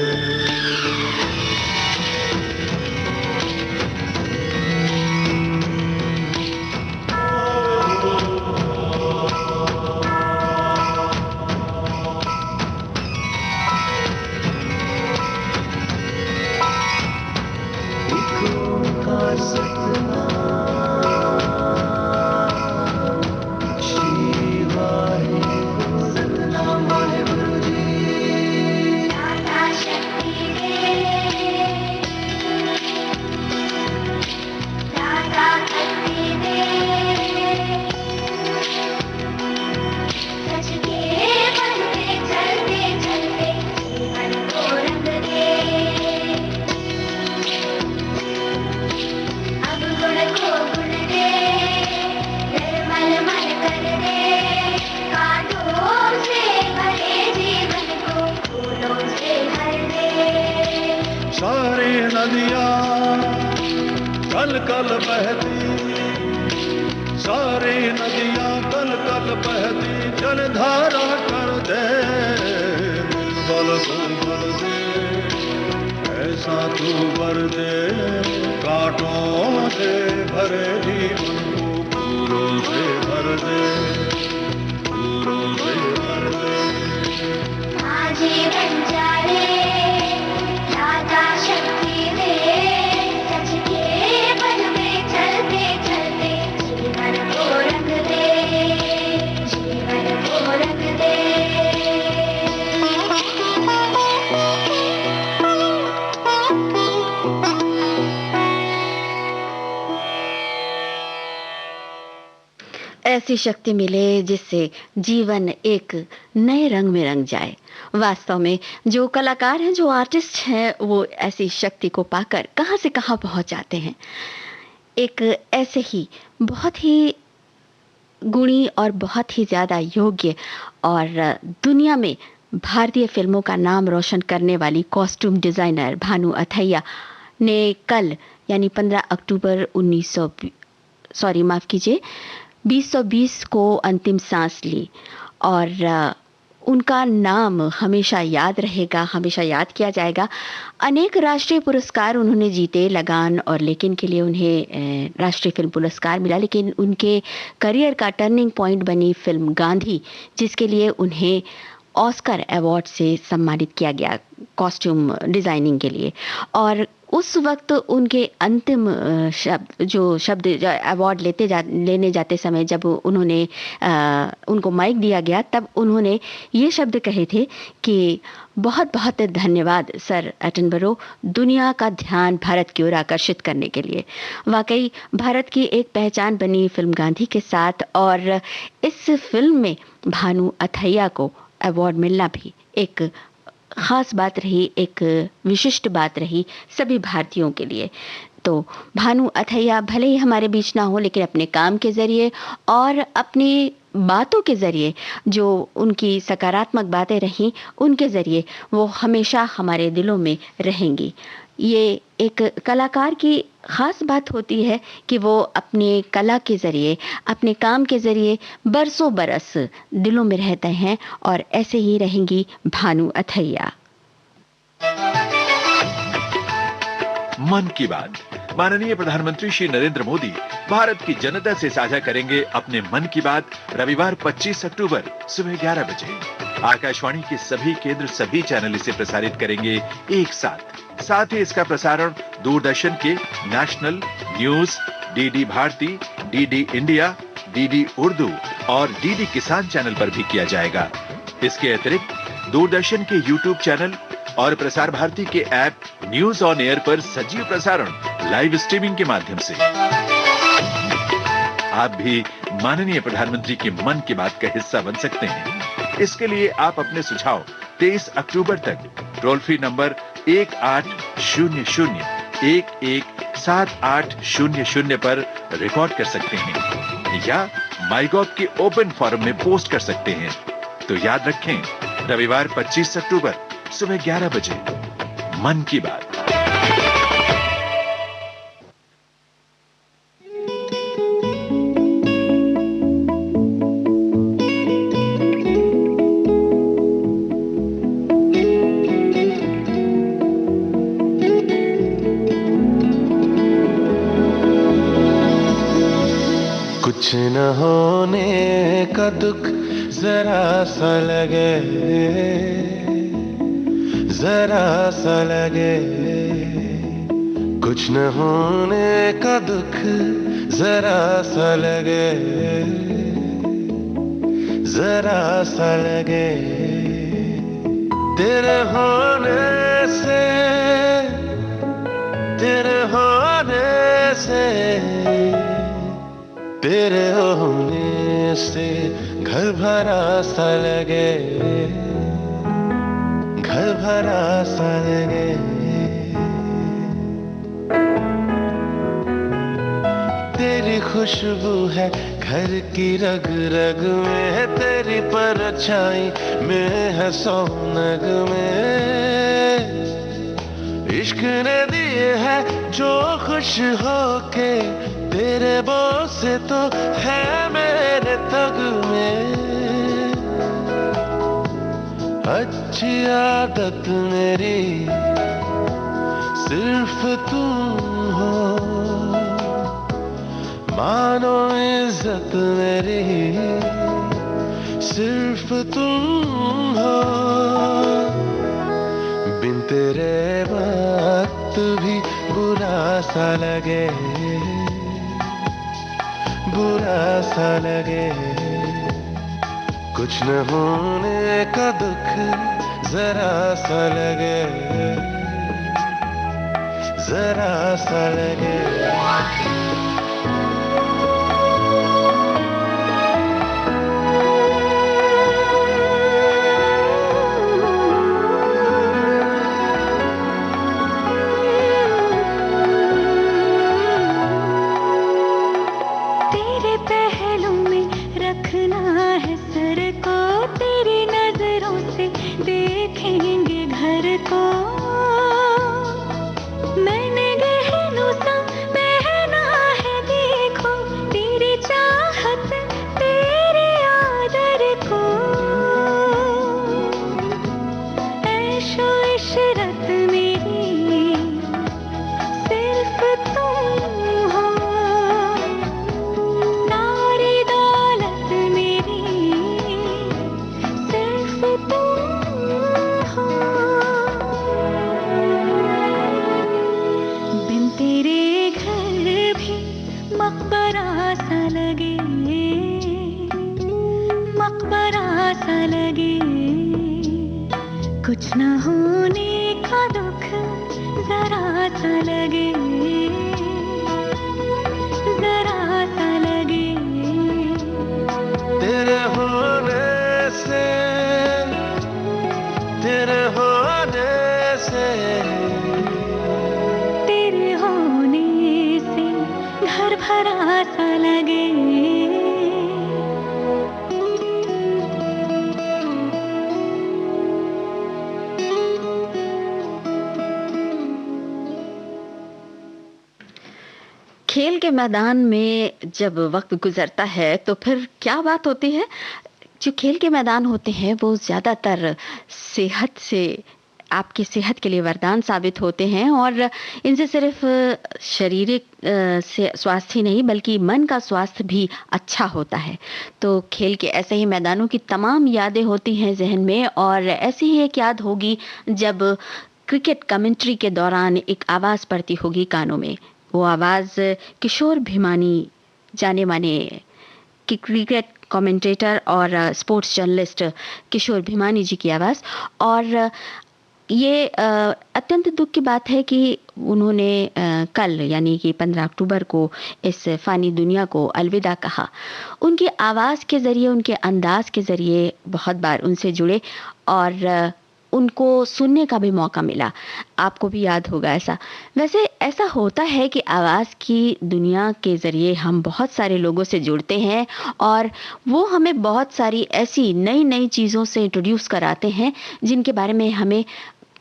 कल कल बहती, सारी नदियां कल कल बहती, जलधारा कर दे, बल को बल दे, ऐसा तू भर दे, कांटों से भरे जीवन को फूलों से भर दे, फूलों से भर दे। जीवन जा रे, दाता शक्ति दे, सच के पथ पे चलते चलते जीवन को रंग दे, जीवन को रंग दे। ऐसी शक्ति मिले जिससे जीवन एक नए रंग में रंग जाए। वास्तव में जो कलाकार हैं, जो आर्टिस्ट हैं, वो ऐसी शक्ति को पाकर कहां से कहां पहुंच जाते हैं। एक ऐसे ही बहुत ही गुणी और बहुत ही ज़्यादा योग्य और दुनिया में भारतीय फिल्मों का नाम रोशन करने वाली कॉस्ट्यूम डिज़ाइनर भानु अथैया ने कल यानी 15 अक्टूबर 2020 को अंतिम सांस ली और उनका नाम हमेशा याद रहेगा, हमेशा याद किया जाएगा। अनेक राष्ट्रीय पुरस्कार उन्होंने जीते, लगान और लेकिन के लिए उन्हें राष्ट्रीय फिल्म पुरस्कार मिला, लेकिन उनके करियर का टर्निंग पॉइंट बनी फिल्म गांधी, जिसके लिए उन्हें ऑस्कर अवार्ड से सम्मानित किया गया कॉस्ट्यूम डिज़ाइनिंग के लिए। और उस वक्त उनके अंतिम शब्द अवार्ड लेने जाते समय जब उनको माइक दिया गया, तब उन्होंने ये शब्द कहे थे कि बहुत बहुत धन्यवाद सर एटनबरो, दुनिया का ध्यान भारत की ओर आकर्षित करने के लिए। वाकई भारत की एक पहचान बनी फिल्म गांधी के साथ, और इस फिल्म में भानु अथैया को अवार्ड मिलना भी एक खास बात रही, एक विशिष्ट बात रही सभी भारतीयों के लिए। तो भानु अथैया भले ही हमारे बीच ना हो, लेकिन अपने काम के ज़रिए और अपनी बातों के ज़रिए, जो उनकी सकारात्मक बातें रहीं, उनके ज़रिए वो हमेशा हमारे दिलों में रहेंगी। ये एक कलाकार की ख़ास बात होती है कि वो अपने कला के ज़रिए, अपने काम के ज़रिए बरसों बरस दिलों में रहते हैं, और ऐसे ही रहेंगी भानु अथैया। मन की बात। माननीय प्रधानमंत्री श्री नरेंद्र मोदी भारत की जनता से साझा करेंगे अपने मन की बात रविवार 25 अक्टूबर सुबह 11 बजे। आकाशवाणी के सभी केंद्र, सभी चैनल इसे प्रसारित करेंगे एक साथ। साथ ही इसका प्रसारण दूरदर्शन के national news, DD Bharati, DD India, DD Urdu और डीडी किसान चैनल पर भी किया जाएगा। इसके अतिरिक्त दूरदर्शन के यूट्यूब चैनल और प्रसार भारती के ऐप न्यूज ऑन एयर पर सजीव प्रसारण लाइव स्ट्रीमिंग के माध्यम से। आप भी माननीय प्रधानमंत्री के मन की बात का हिस्सा बन सकते हैं। इसके लिए आप अपने सुझाव 23 अक्टूबर तक टोल फ्री नंबर 1800-117800 पर रिकॉर्ड कर सकते हैं या माईगॉव के ओपन फोरम में पोस्ट कर सकते हैं। तो याद रखें, रविवार 25 अक्टूबर सुबह 11 बजे मन की बात। कुछ न होने का दुख जरा सा लगे, जरा सा लगे। कुछ न होने का दुख जरा सा लगे, जरा सा लगे। तेरे होने से, तेरे होने से, तेरे होने से घर भरा सा लगे, घर भरा सा लगे। तेरी खुशबू है घर की रग रग में, तेरी परछाई में है सोनग में। इश्क ने दिए है जो खुश होके, तेरे बोल से तो है मेरे तग में। अच्छी आदत मेरी सिर्फ तुम हो, मानो इज्जत मेरी सिर्फ तुम हो। बिन तेरे वक्त भी बुरा सा लगे, बुरा सा लगे। कुछ न होने का दुख जरा सा लगे, जरा सा लगे। कुछ न होने का दुख जरा सा लगे, जरा सा लगे। तेरे होने से, तेरे होने से, तेरे होने से घर भरा सा लगे। खेल के मैदान में जब वक्त गुजरता है तो फिर क्या बात होती है। जो खेल के मैदान होते हैं वो ज़्यादातर सेहत से, आपकी सेहत के लिए वरदान साबित होते हैं और इनसे सिर्फ शारीरिक से स्वास्थ्य ही नहीं बल्कि मन का स्वास्थ्य भी अच्छा होता है। तो खेल के ऐसे ही मैदानों की तमाम यादें होती हैं जहन में, और ऐसी ही एक याद होगी जब क्रिकेट कमेंट्री के दौरान एक आवाज़ पड़ती होगी कानों में। वो आवाज़ किशोर भिमानी, जाने माने कि क्रिकेट कमेंटेटर और स्पोर्ट्स जर्नलिस्ट किशोर भिमानी जी की आवाज़। और ये अत्यंत दुख की बात है कि उन्होंने कल यानी कि 15 अक्टूबर को इस फ़ानी दुनिया को अलविदा कहा। उनकी आवाज़ के ज़रिए, उनके अंदाज़ के ज़रिए बहुत बार उनसे जुड़े और उनको सुनने का भी मौका मिला। आपको भी याद होगा ऐसा। वैसे ऐसा होता है कि आवाज़ की दुनिया के ज़रिए हम बहुत सारे लोगों से जुड़ते हैं और वो हमें बहुत सारी ऐसी नई नई चीज़ों से इंट्रोड्यूस कराते हैं जिनके बारे में हमें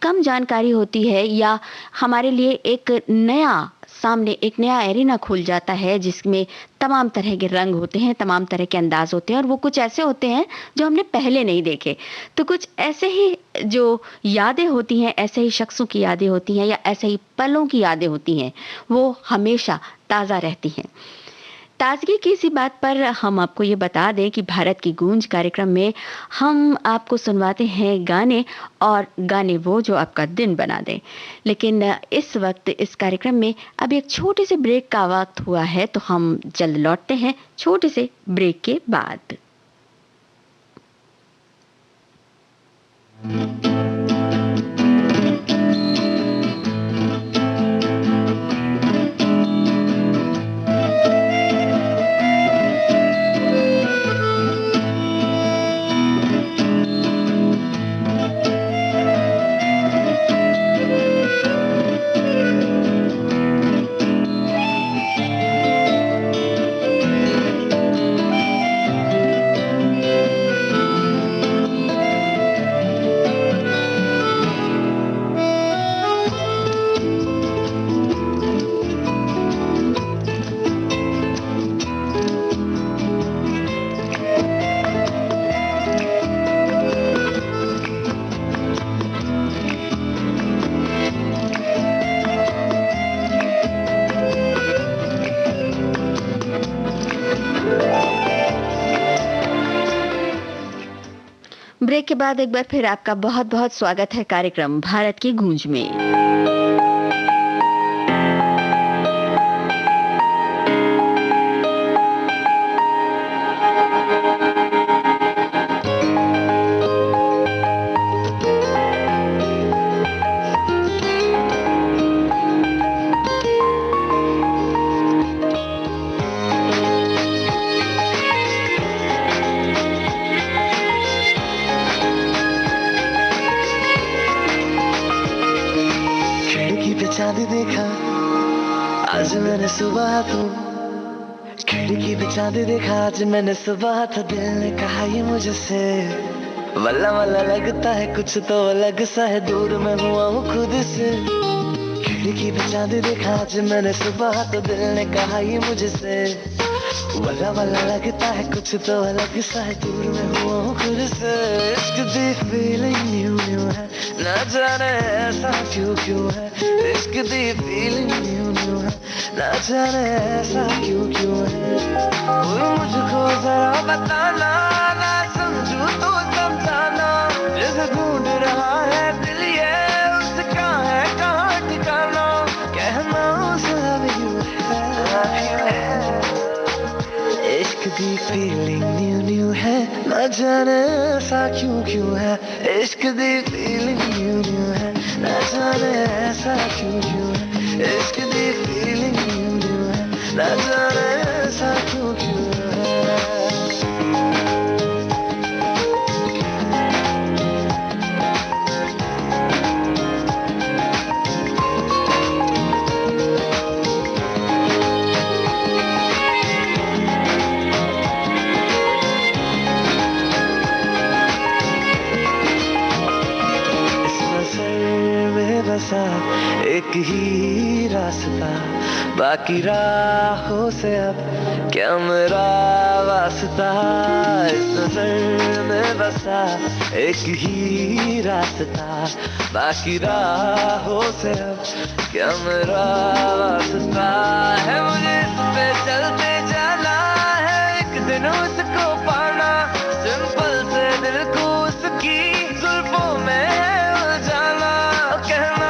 कम जानकारी होती है, या हमारे लिए एक नया सामने एक नया एरिना खुल जाता है जिसमें तमाम तरह के रंग होते हैं, तमाम तरह के अंदाज होते हैं और वो कुछ ऐसे होते हैं जो हमने पहले नहीं देखे। तो कुछ ऐसे ही जो यादें होती हैं, ऐसे ही शख्सों की यादें होती हैं या ऐसे ही पलों की यादें होती हैं, वो हमेशा ताज़ा रहती हैं। ताजगी की इसी बात पर हम आपको ये बता दें कि भारत की गूंज कार्यक्रम में हम आपको सुनवाते हैं गाने, और गाने वो जो आपका दिन बना दें। लेकिन इस वक्त इस कार्यक्रम में अभी एक छोटे से ब्रेक का वक्त हुआ है, तो हम जल्द लौटते हैं छोटे से ब्रेक के बाद। ब्रेक के बाद एक बार फिर आपका बहुत बहुत स्वागत है कार्यक्रम भारत की गूंज में। चांद देखा आज मैंने सुबह, तो खिड़की पे चांद देखा आज मैंने सुबह, तो दिल ने कहा ये मुझसे वल्ला वल्ला लगता है कुछ तो अलग सा है, दूर मैं हुआ हूँ खुद से। खिड़की पे चांद देखा आज मैंने सुबह, तो दिल ने कहा ये मुझसे वल्ला वल्ला लगता है कुछ तो अलग सा है, दूर मैं हुआ हूँ खुद से। इश्क दी फीलिंग न्यू न्यू है, ना जाने ऐसा क्यों क्यों है। इश्क दी फीलिंग न्यू न्यू है, ना जाने ऐसा क्यों क्यों है। कोई मुझको जरा बताना, ना समझू तो समझाना, जिसे ढूंढ रहा है दिल ये उसका है कहाँ ठिकाना। कहना उसे love you है, इश्क दी फीलिंग न्यू न्यू है, ना जाने ऐसा क्यों क्यों है। इश्क दी फीलिंग न्यू न्यू है, ना जाने ऐसा क्यों क्यों है। इश्क दी फीलिंग न्यू न्यू है, ना जाने ऐसा क्यों क्यों है। एक ही रास्ता, बाकी राहों से अब क्या मेरा वास्ता। इस नजर में बसा एक ही रास्ता, बाकी राहों से अब क्या मेरा वास्ता है। मुझे इस पे चलते जाना है, एक दिन उसको पाना, सिंपल से दिल को उसकी जुल्फों में उलझाना। कहना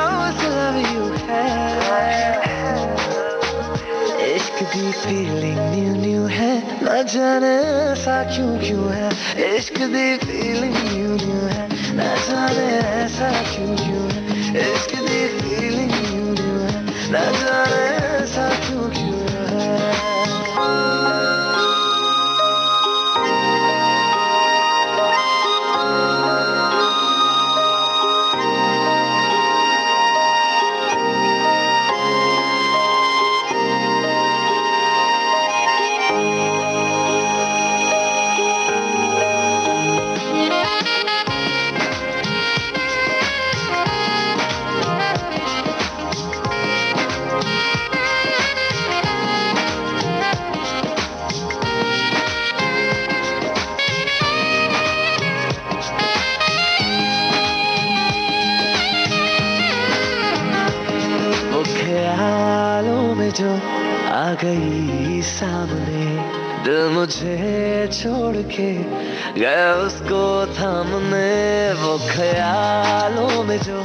फीलिंग न्यू न्यू है, न जाने ऐसा क्यों क्यों है। इश्क दी फीलिंग न्यू न्यू है, न जाने ऐसा क्यों क्यों है। इश्क दी फीलिंग न्यू न्यू है, न जाने ऐसा क्यों क्यों है। जो आ गई सामने, दिल मुझे छोड़ के गया उसको थामने। वो ख्यालों में जो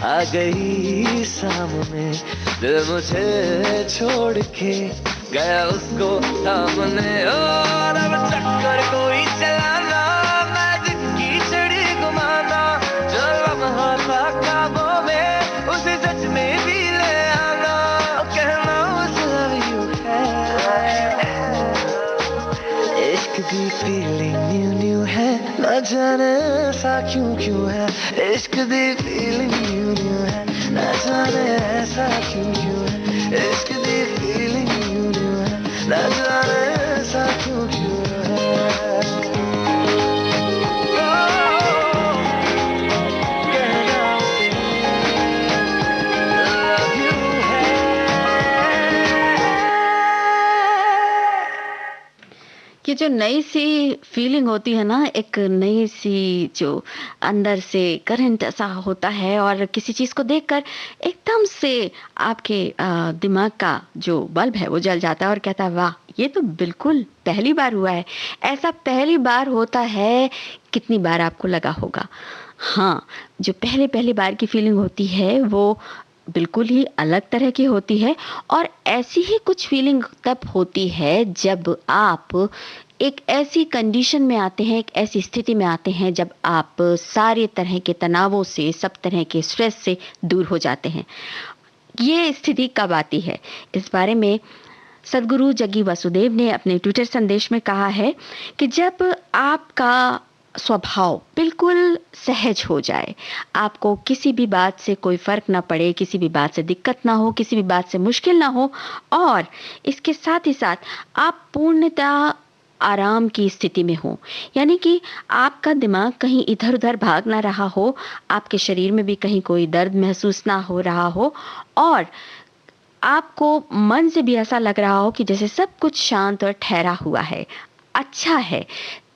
आ गई सामने, दिल मुझे छोड़ के गया उसको थामने। और अब चक्कर कोई चलाना, मैजिक की छड़ी घुमाना, जो लम्हा था ख्वाबों में उसे सच में भी ले आना। कहना इश्क दी फीलिंग न्यू न्यू है, न जाने ऐसा क्यों क्यों है। इश्क दी फीलिंग न्यू न्यू है, न जाने ऐसा क्यों क्यों है। इश्क दी फीलिंग न्यू न्यू है, न जाने ऐसा क्यों क्यों है। ये जो नई सी फीलिंग होती है ना, एक नई सी जो अंदर से करंट ऐसा होता है और किसी चीज को देखकर एकदम से आपके दिमाग का जो बल्ब है वो जल जाता है और कहता है वाह, ये तो बिल्कुल पहली बार हुआ है। ऐसा पहली बार होता है, कितनी बार आपको लगा होगा। हाँ, जो पहली बार की फीलिंग होती है वो बिल्कुल ही अलग तरह की होती है। और ऐसी ही कुछ फीलिंग तब होती है जब आप एक ऐसी कंडीशन में आते हैं, एक ऐसी स्थिति में आते हैं जब आप सारे तरह के तनावों से, सब तरह के स्ट्रेस से दूर हो जाते हैं। ये स्थिति कब आती है, इस बारे में सद्गुरु जग्गी वासुदेव ने अपने ट्विटर संदेश में कहा है कि जब आपका स्वभाव बिल्कुल सहज हो जाए, आपको किसी भी बात से कोई फर्क ना पड़े, किसी भी बात से दिक्कत ना हो, किसी भी बात से मुश्किल ना हो, और इसके साथ ही साथ आप पूर्णतः आराम की स्थिति में हो, यानी कि आपका दिमाग कहीं इधर उधर भाग ना रहा हो, आपके शरीर में भी कहीं कोई दर्द महसूस ना हो रहा हो, और आपको मन से भी ऐसा लग रहा हो कि जैसे सब कुछ शांत और ठहरा हुआ है, अच्छा है,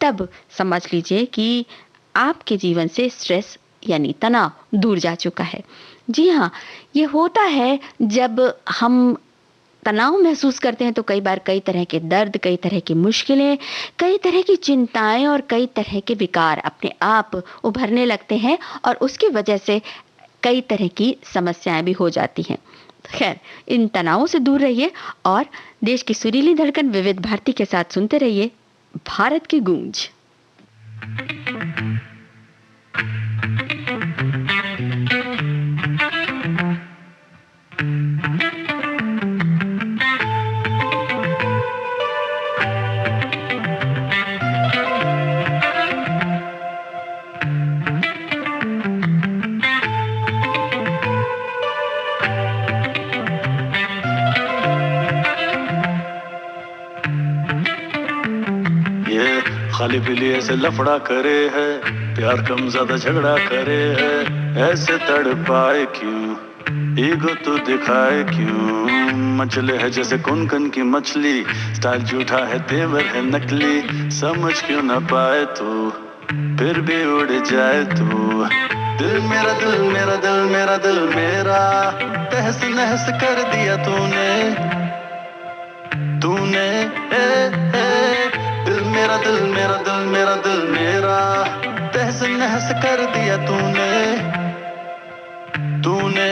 तब समझ लीजिए कि आपके जीवन से स्ट्रेस यानी तनाव दूर जा चुका है। जी हाँ, ये होता है जब हम तनाव महसूस करते हैं तो कई बार कई तरह के दर्द, कई तरह की मुश्किलें, कई तरह की चिंताएं और कई तरह के विकार अपने आप उभरने लगते हैं और उसकी वजह से कई तरह की समस्याएं भी हो जाती हैं। खैर, इन तनावों से दूर रहिए और देश की सुरीली धड़कन विविध भारती के साथ सुनते रहिए भारत की गूंज। खाली पीली ऐसे लफड़ा करे है, प्यार कम ज्यादा झगड़ा करे है, ऐसे तड़पाए क्यों, ईगो तो दिखाए क्यों, मचले है जैसे कुनकन की मछली, स्टाइल झूठा है तेवर है नकली, समझ क्यों न पाए तू, फिर भी उड़ जाए तू। दिल मेरा दिल मेरा दिल मेरा दिल मेरा, तहस नहस कर दिया तूने, तूने दिल मेरा दिल मेरा दिल मेरा दिल मेरा, तहस नहस कर दिया तूने, तूने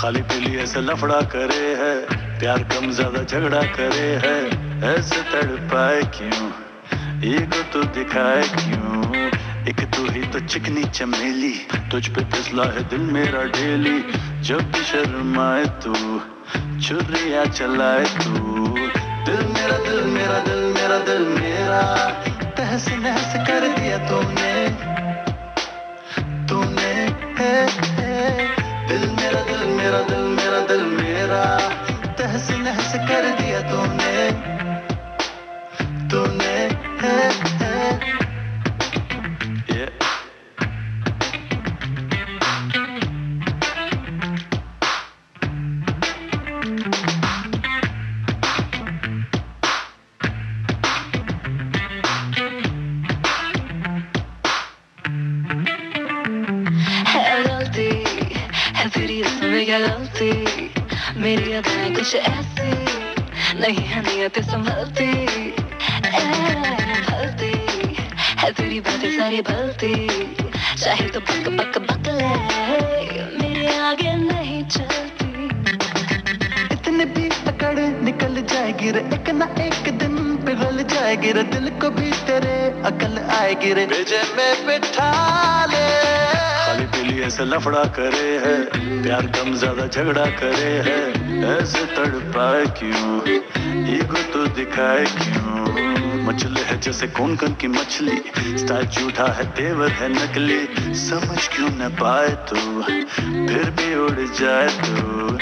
खाली पीली ऐसे लफड़ा करे है, प्यार कम ज्यादा झगड़ा करे है, ऐसे तड़पाए क्यों, ईगो तो दिखाए क्यों, एक तू ही तो चिकनी चमेली, तुझ पे फिसला है दिल मेरा डेली, जब भी शर्माए तू, छुरियां चलाए तू, दिल मेरा दिल मेरा दिल मेरा दिल मेरा, तहस नहस कर दिया तूने, तूने दिल मेरा दिल मेरा दिल मेरा दिल मेरा, तहस नहस कर दिया तूने, तूने क्या गलती, मेरी अदाएं कुछ ऐसी नहीं है, नियत संभलती भलती है, तेरी बातें सारी भलती, चाहे तो पक पक पक ले, मेरे आगे नहीं चलती, इतने भी अकड़ निकल जाएगी रे, एक ना एक दिन पिघल जाएगी रे, दिल को भी तेरे अकल आएगी रे, भेजे में बिठा ले, खाली पीली ऐसे लफड़ा करे है, प्यार कम ज्यादा झगड़ा करे है, ऐसे तड़पाए क्यों, ईगो तो दिखाए क्यों, मचले है जैसे कौन कन की मछली, स्टाइल झूठा है तेवर है नकली, समझ क्यों न पाए तू, फिर भी उड़ जाए तू,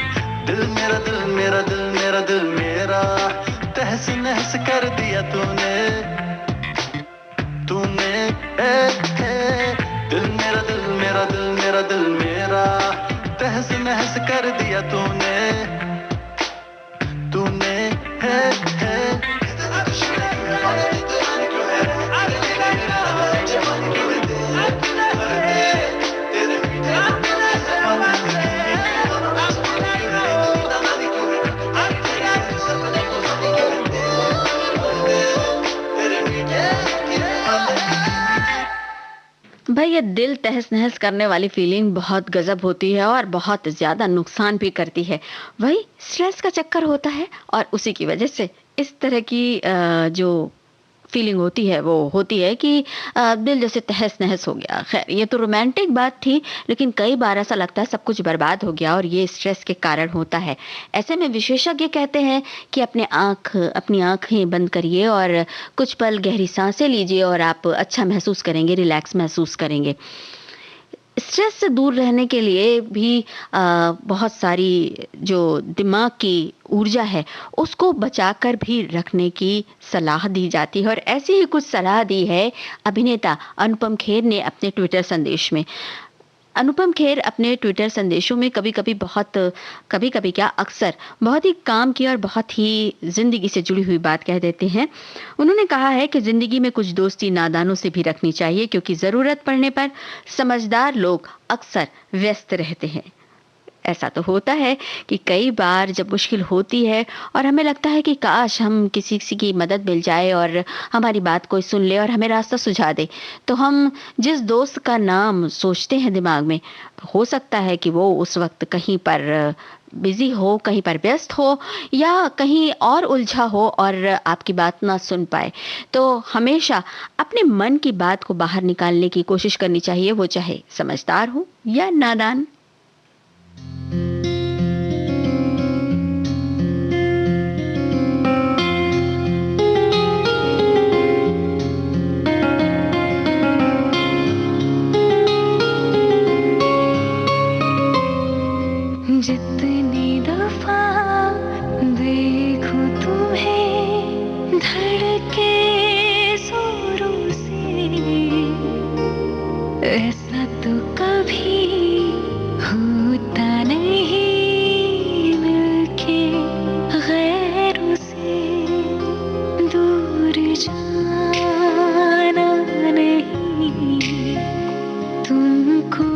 दिल मेरा दिल मेरा दिल मेरा दिल मेरा, तहस नहस कर दिया तूने, तूने दिल मेरा दिल मेरा दिल मेरा दिल मेरा, तहस नहस कर दिया तूने, तूने भाई ये दिल तहस नहस करने वाली फीलिंग बहुत गजब होती है और बहुत ज़्यादा नुकसान भी करती है। वही स्ट्रेस का चक्कर होता है और उसी की वजह से इस तरह की जो फीलिंग होती है वो होती है कि दिल जैसे तहस नहस हो गया। खैर ये तो रोमांटिक बात थी, लेकिन कई बार ऐसा लगता है सब कुछ बर्बाद हो गया और ये स्ट्रेस के कारण होता है। ऐसे में विशेषज्ञ कहते हैं कि अपनी आंखें बंद करिए और कुछ पल गहरी सांसें लीजिए और आप अच्छा महसूस करेंगे, रिलैक्स महसूस करेंगे। स्ट्रेस से दूर रहने के लिए भी बहुत सारी जो दिमाग की ऊर्जा है उसको बचाकर भी रखने की सलाह दी जाती है और ऐसी ही कुछ सलाह दी है अभिनेता अनुपम खेर ने अपने ट्विटर संदेश में। अनुपम खेर अपने ट्विटर संदेशों में कभी कभी क्या अक्सर बहुत ही काम की और बहुत ही जिंदगी से जुड़ी हुई बात कह देते हैं। उन्होंने कहा है कि जिंदगी में कुछ दोस्ती नादानों से भी रखनी चाहिए, क्योंकि जरूरत पड़ने पर समझदार लोग अक्सर व्यस्त रहते हैं। ऐसा तो होता है कि कई बार जब मुश्किल होती है और हमें लगता है कि काश हम किसी की मदद मिल जाए और हमारी बात कोई सुन ले और हमें रास्ता सुझा दे, तो हम जिस दोस्त का नाम सोचते हैं दिमाग में, हो सकता है कि वो उस वक्त कहीं पर बिजी हो, कहीं पर व्यस्त हो या कहीं और उलझा हो और आपकी बात ना सुन पाए। तो हमेशा अपने मन की बात को बाहर निकालने की कोशिश करनी चाहिए, वो चाहे समझदार हो या नादान। जितनी दफा देखूं तुम्हें धड़के जोरों से, ऐसा तो कभी होता नहीं मिलके गैरों से दूर जाना नहीं, तुमको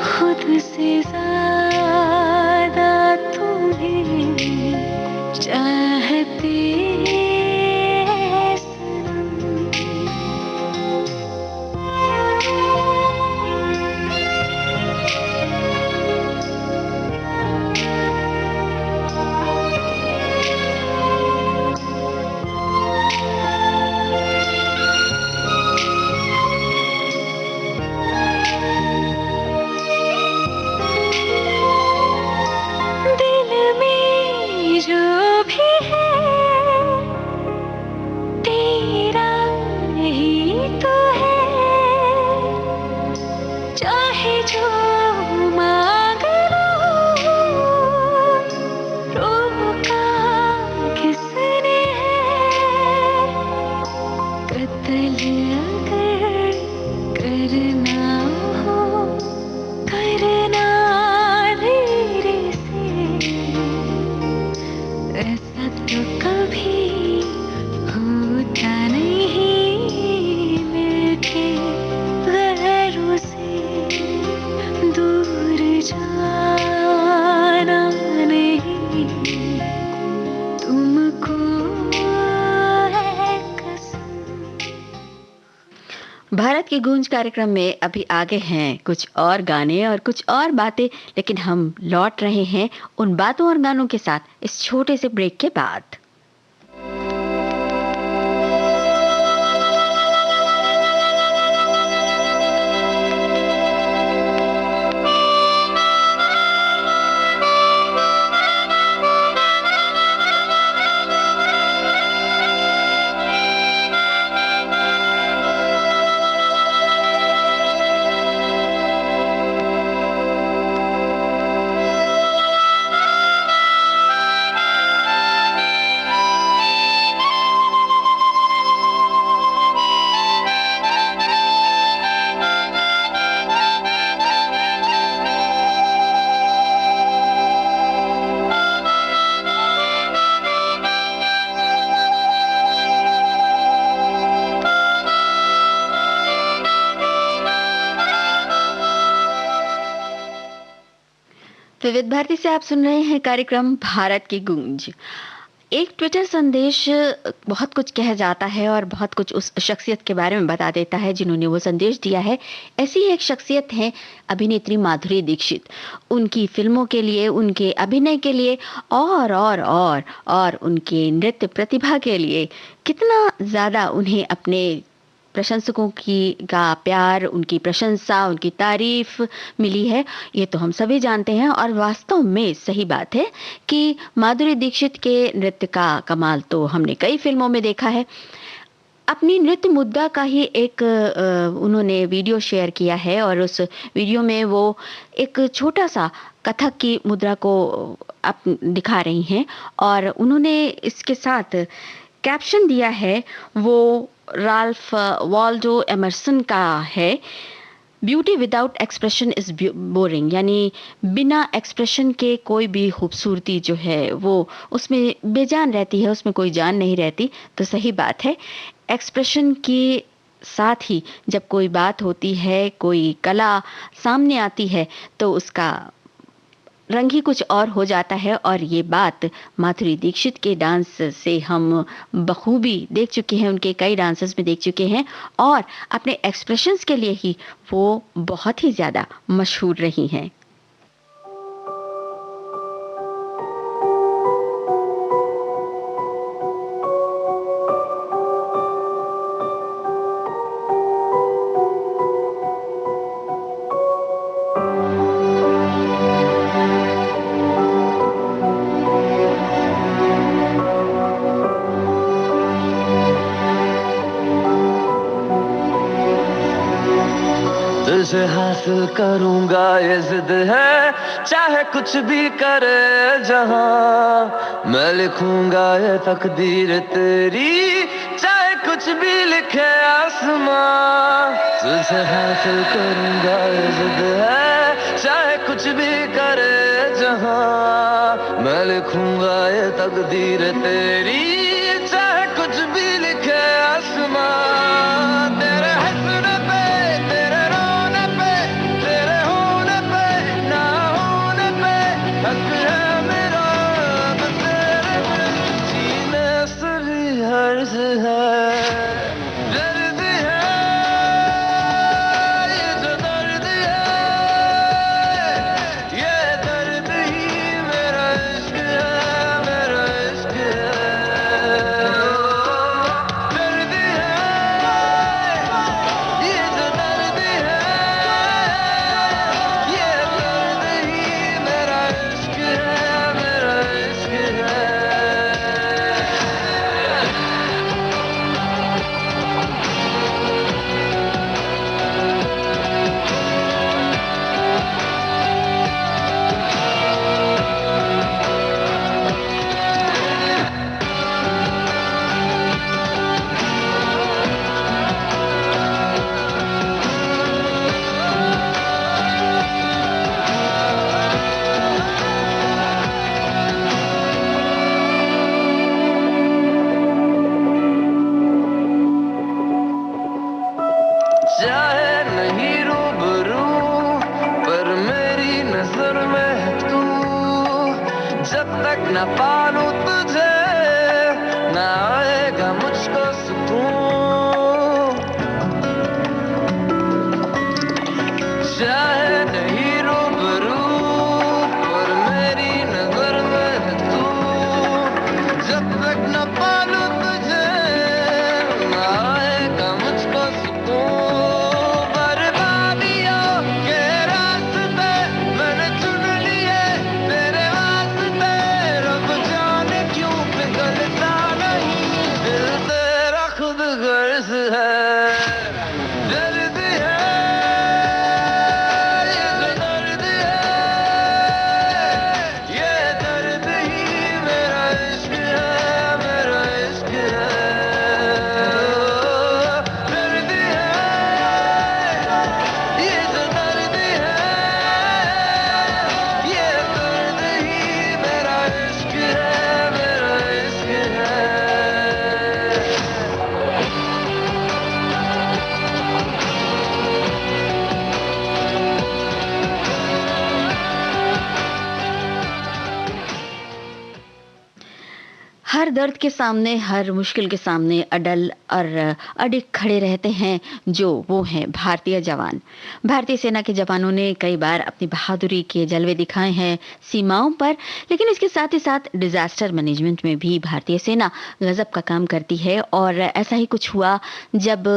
खुद से ज़्यादा तुम्हें चाहते सनम। अगर करना हो करना धीरे से, ऐसा तो कभी होता नहीं मिलके गैरों से दूर जाना नहीं तुमको है कसम। भारत की गूंज कार्यक्रम में अभी आगे हैं कुछ और गाने और कुछ और बातें, लेकिन हम लौट रहे हैं उन बातों और गानों के साथ इस छोटे से ब्रेक के बाद। विविध भारती से आप सुन रहे हैं कार्यक्रम भारत की गूंज। एक ट्विटर संदेश बहुत कुछ कह जाता है और बहुत कुछ उस शख्सियत के बारे में बता देता है जिन्होंने वो संदेश दिया है। ऐसी एक शख्सियत है अभिनेत्री माधुरी दीक्षित। उनकी फिल्मों के लिए, उनके अभिनय के लिए और उनके नृत्य प्रतिभा के लिए कितना ज़्यादा उन्हें अपने प्रशंसकों का प्यार, उनकी प्रशंसा, उनकी तारीफ मिली है, ये तो हम सभी जानते हैं। और वास्तव में सही बात है कि माधुरी दीक्षित के नृत्य का कमाल तो हमने कई फिल्मों में देखा है। अपनी नृत्य मुद्रा का ही एक उन्होंने वीडियो शेयर किया है और उस वीडियो में वो एक छोटा सा कथक की मुद्रा को दिखा रही हैं और उन्होंने इसके साथ कैप्शन दिया है, वो राल्फ वॉल्डो एमरसन का है, beauty without expression is boring, यानी बिना एक्सप्रेशन के कोई भी खूबसूरती जो है वो उसमें बेजान रहती है, उसमें कोई जान नहीं रहती। तो सही बात है, एक्सप्रेशन के साथ ही जब कोई बात होती है, कोई कला सामने आती है तो उसका रंग ही कुछ और हो जाता है। और ये बात माधुरी दीक्षित के डांस से हम बखूबी देख चुके हैं, उनके कई डांसेस में देख चुके हैं और अपने एक्सप्रेशंस के लिए ही वो बहुत ही ज़्यादा मशहूर रही हैं। तुझे हासिल करूंगा ये जिद है, चाहे कुछ भी करे जहां। मैं लिखूंगा ये तकदीर तेरी, चाहे कुछ भी लिखे आसमां। तुझे हासिल करूंगा ये जिद है, चाहे कुछ भी करे जहां। मैं लिखूंगा ये तकदीर तेरी, चाहे कुछ भी लिखे आसमां। तेरे हंसने पे, तेरे रोने पे, तेरे होने पे, ना होने पे हक है मेरा। बस तेरे बिन जीने से भी हर्ज है, दर्द है ये जो दर्द है, ये दर्द ही मेरा इश्क है, मेरा इश्क है। चाहे नहीं रूबरू पर मेरी नजर में है तू, जब तक न पालूं तुझे ना आएगा मुझको सुकून। चाहे नहीं रूबरू पर मेरी नजर में है तू, जब तक न पालूं तुझे ना आएगा मुझको सुकून। बर्बादियों के रास्ते मैंने चुन लिए तेरे वास्ते, रब जाने क्यों पिघलता नहीं दिल तेरा खुद गर्ज है। दर्द है ये जो दर्द है, ये दर्द ही मेरा इश्क है, मेरा इश्क है। दर्द है ये जो दर्द है, ये दर्द ही मेरा इश्क है, मेरा इश्क है। हर दर्द के सामने, हर मुश्किल के सामने अडल और अडिग खड़े रहते हैं जो वो हैं भारतीय जवान। भारतीय सेना के जवानों ने कई बार अपनी बहादुरी के जलवे दिखाए हैं सीमाओं पर, लेकिन इसके साथ ही साथ डिजास्टर मैनेजमेंट में भी भारतीय सेना गजब का काम करती है। और ऐसा ही कुछ हुआ जब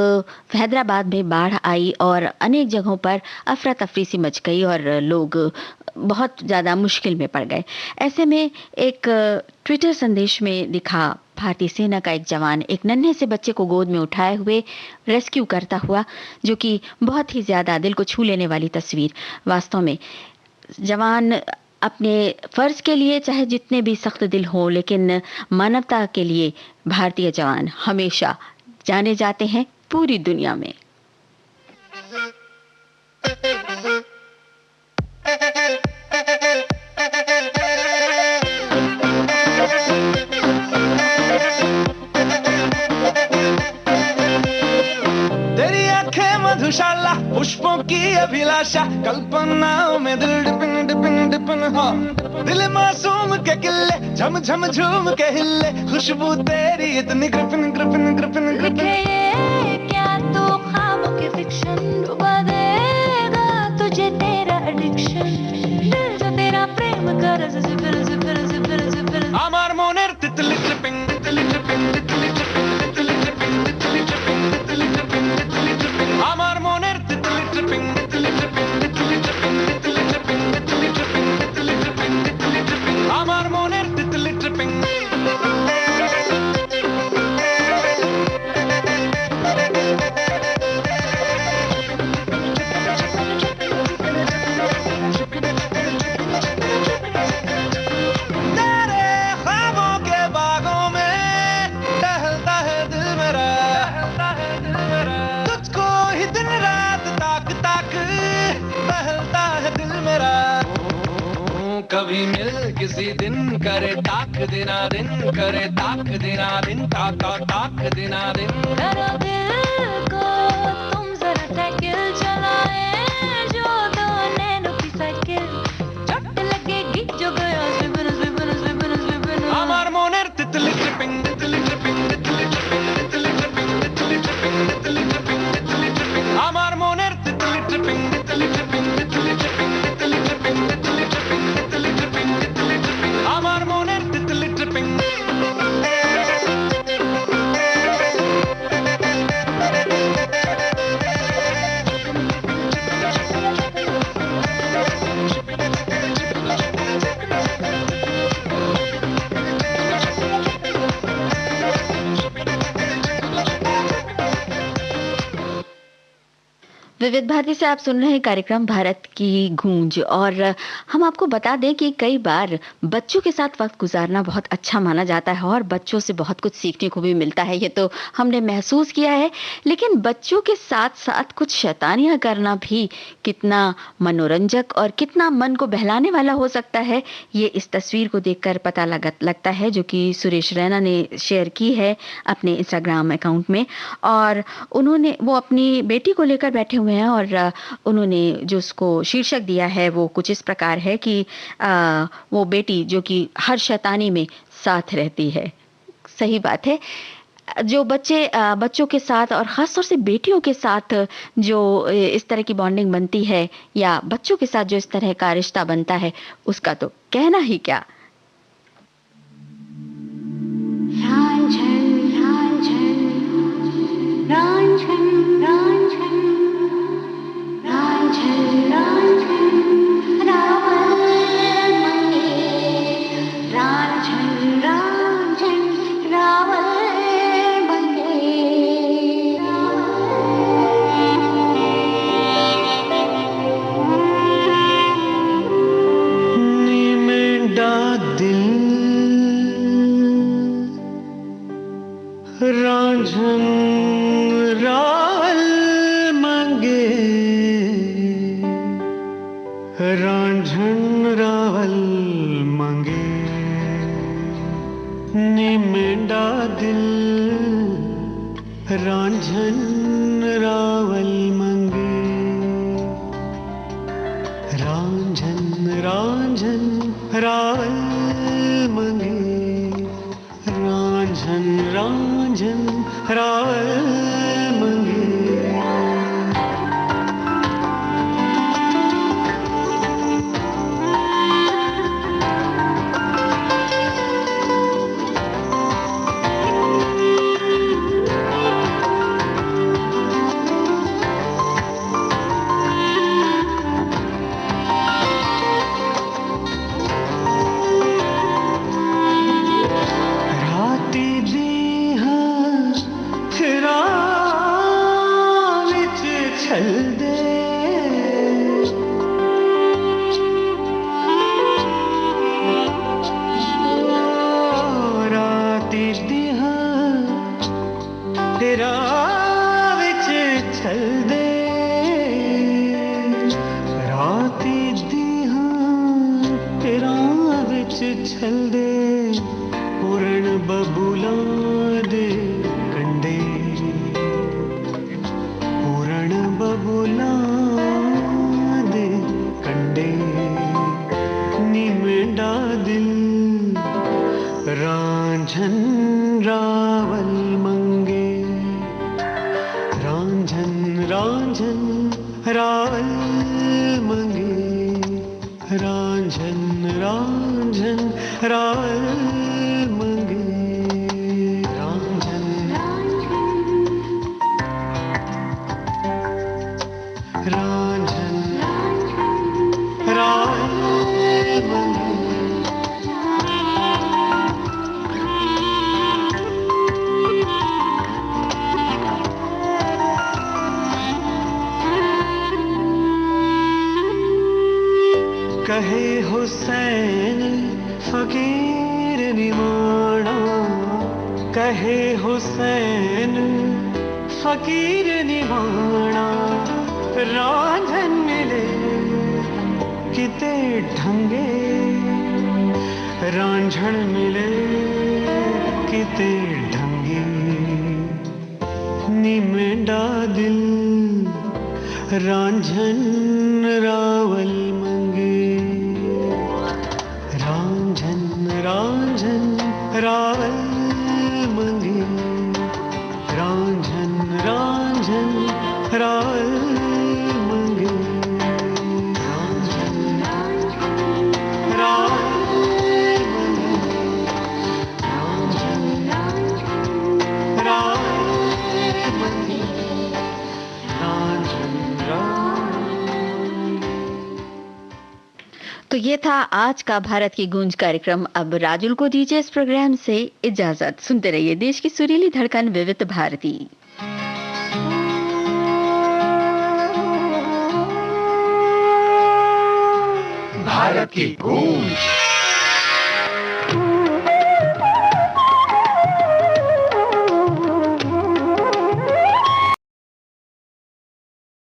हैदराबाद में बाढ़ आई और अनेक जगहों पर अफरा तफरी सी मच गई और लोग बहुत ज़्यादा मुश्किल में पड़ गए। ऐसे में एक ट्विटर संदेश में दिखा भारतीय सेना का एक जवान एक नन्हे से बच्चे को गोद में उठाए हुए रेस्क्यू करता हुआ, जो कि बहुत ही ज़्यादा दिल को छू लेने वाली तस्वीर। वास्तव में जवान अपने फर्ज के लिए चाहे जितने भी सख्त दिल हों, लेकिन मानवता के लिए भारतीय जवान हमेशा जाने जाते हैं पूरी दुनिया में। तेरी आंखें मधुशाला, पुष्पों की अभिलाषा, कल्पनाओं में दिल डिपिन डिपिन डिपिन। हाँ, दिल मासूम के किले, झम झम झूम के हिले, खुशबू तेरी इतनी ग्रिपिन ग्रिपिन ग्रिपिन ग्रिपिन। ये क्या तू ख्वाबों के फिक्शन, डुबा देगा तुझे तेरा एडिक्शन, दिल जो तेरा प्रेम कर जिबिर जिबिर जिबिर जिबिर। আমার মনের Titli tripping Titli tripping Titli tripping Titli tripping Titli tripping Titli tripping Titli tripping. আমার মনের Titli tripping Titli tripping Titli tripping Titli tripping Titli tripping Titli tripping Titli tripping. আমার মনের তিতলি ট্রিপিং। तेरे ख्वाबों के बागों में टहलता है दिल मेरा, तुझको ही दिन रात ताक ताक टहलता है दिल मेरा। कभी मिल किसी दिन, करे ताक दिना दिन, करे ताक दिना दिन, ताक ताक दिना दिन। करो दिल को तुम जरा साइकिल चलाए, जो दो नैनों की साइकिल, चोट लगेगी जो गया जिबिर जिबिर जिबिर जिबिर। আমার মনের Titli tripping Titli tripping Titli tripping Titli tripping Titli tripping Titli tripping Titli tripping. আমার মনের Titli tripping Titli tripping Titli tripping Titli tripping Titli tripping Titli tripping Titli tripping. আমার মনের তিতলি ট্রিপিং। विविध भारती से आप सुन रहे हैं कार्यक्रम भारत की गूंज। और हम आपको बता दें कि कई बार बच्चों के साथ वक्त गुजारना बहुत अच्छा माना जाता है और बच्चों से बहुत कुछ सीखने को भी मिलता है, ये तो हमने महसूस किया है। लेकिन बच्चों के साथ साथ कुछ शैतानियां करना भी कितना मनोरंजक और कितना मन को बहलाने वाला हो सकता है, ये इस तस्वीर को देखकर पता लगता है, जो कि सुरेश रैना ने शेयर की है अपने इंस्टाग्राम अकाउंट में। और वो अपनी बेटी को लेकर बैठे हुए हैं और उन्होंने जो उसको शीर्षक दिया है वो कुछ इस प्रकार है कि वो बेटी जो कि हर शैतानी में साथ रहती है। सही बात है, जो बच्चों के साथ और ख़ास तौर से बेटियों के साथ जो इस तरह की बॉन्डिंग बनती है या बच्चों के साथ जो इस तरह का रिश्ता बनता है, उसका तो कहना ही क्या। कहे हुसैन फकीर निमाना, कहे हुसैन फकीर निमाना, रांझन मिले किते ढंगे, रांझन मिले किते ढंगे, निमेंडा दिल रांझन रावल रावल मंगे, रांझन रांझन रावल मंगे, रांझन रावल मंगे, रांझन रावल मंगे, रांझन तो ये था आज का भारत की गूंज कार्यक्रम। अब राजुल को दीजिए इस प्रोग्राम से इजाजत। सुनते रहिए देश की सुरीली धड़कन विविध भारती। भारत की गूंज।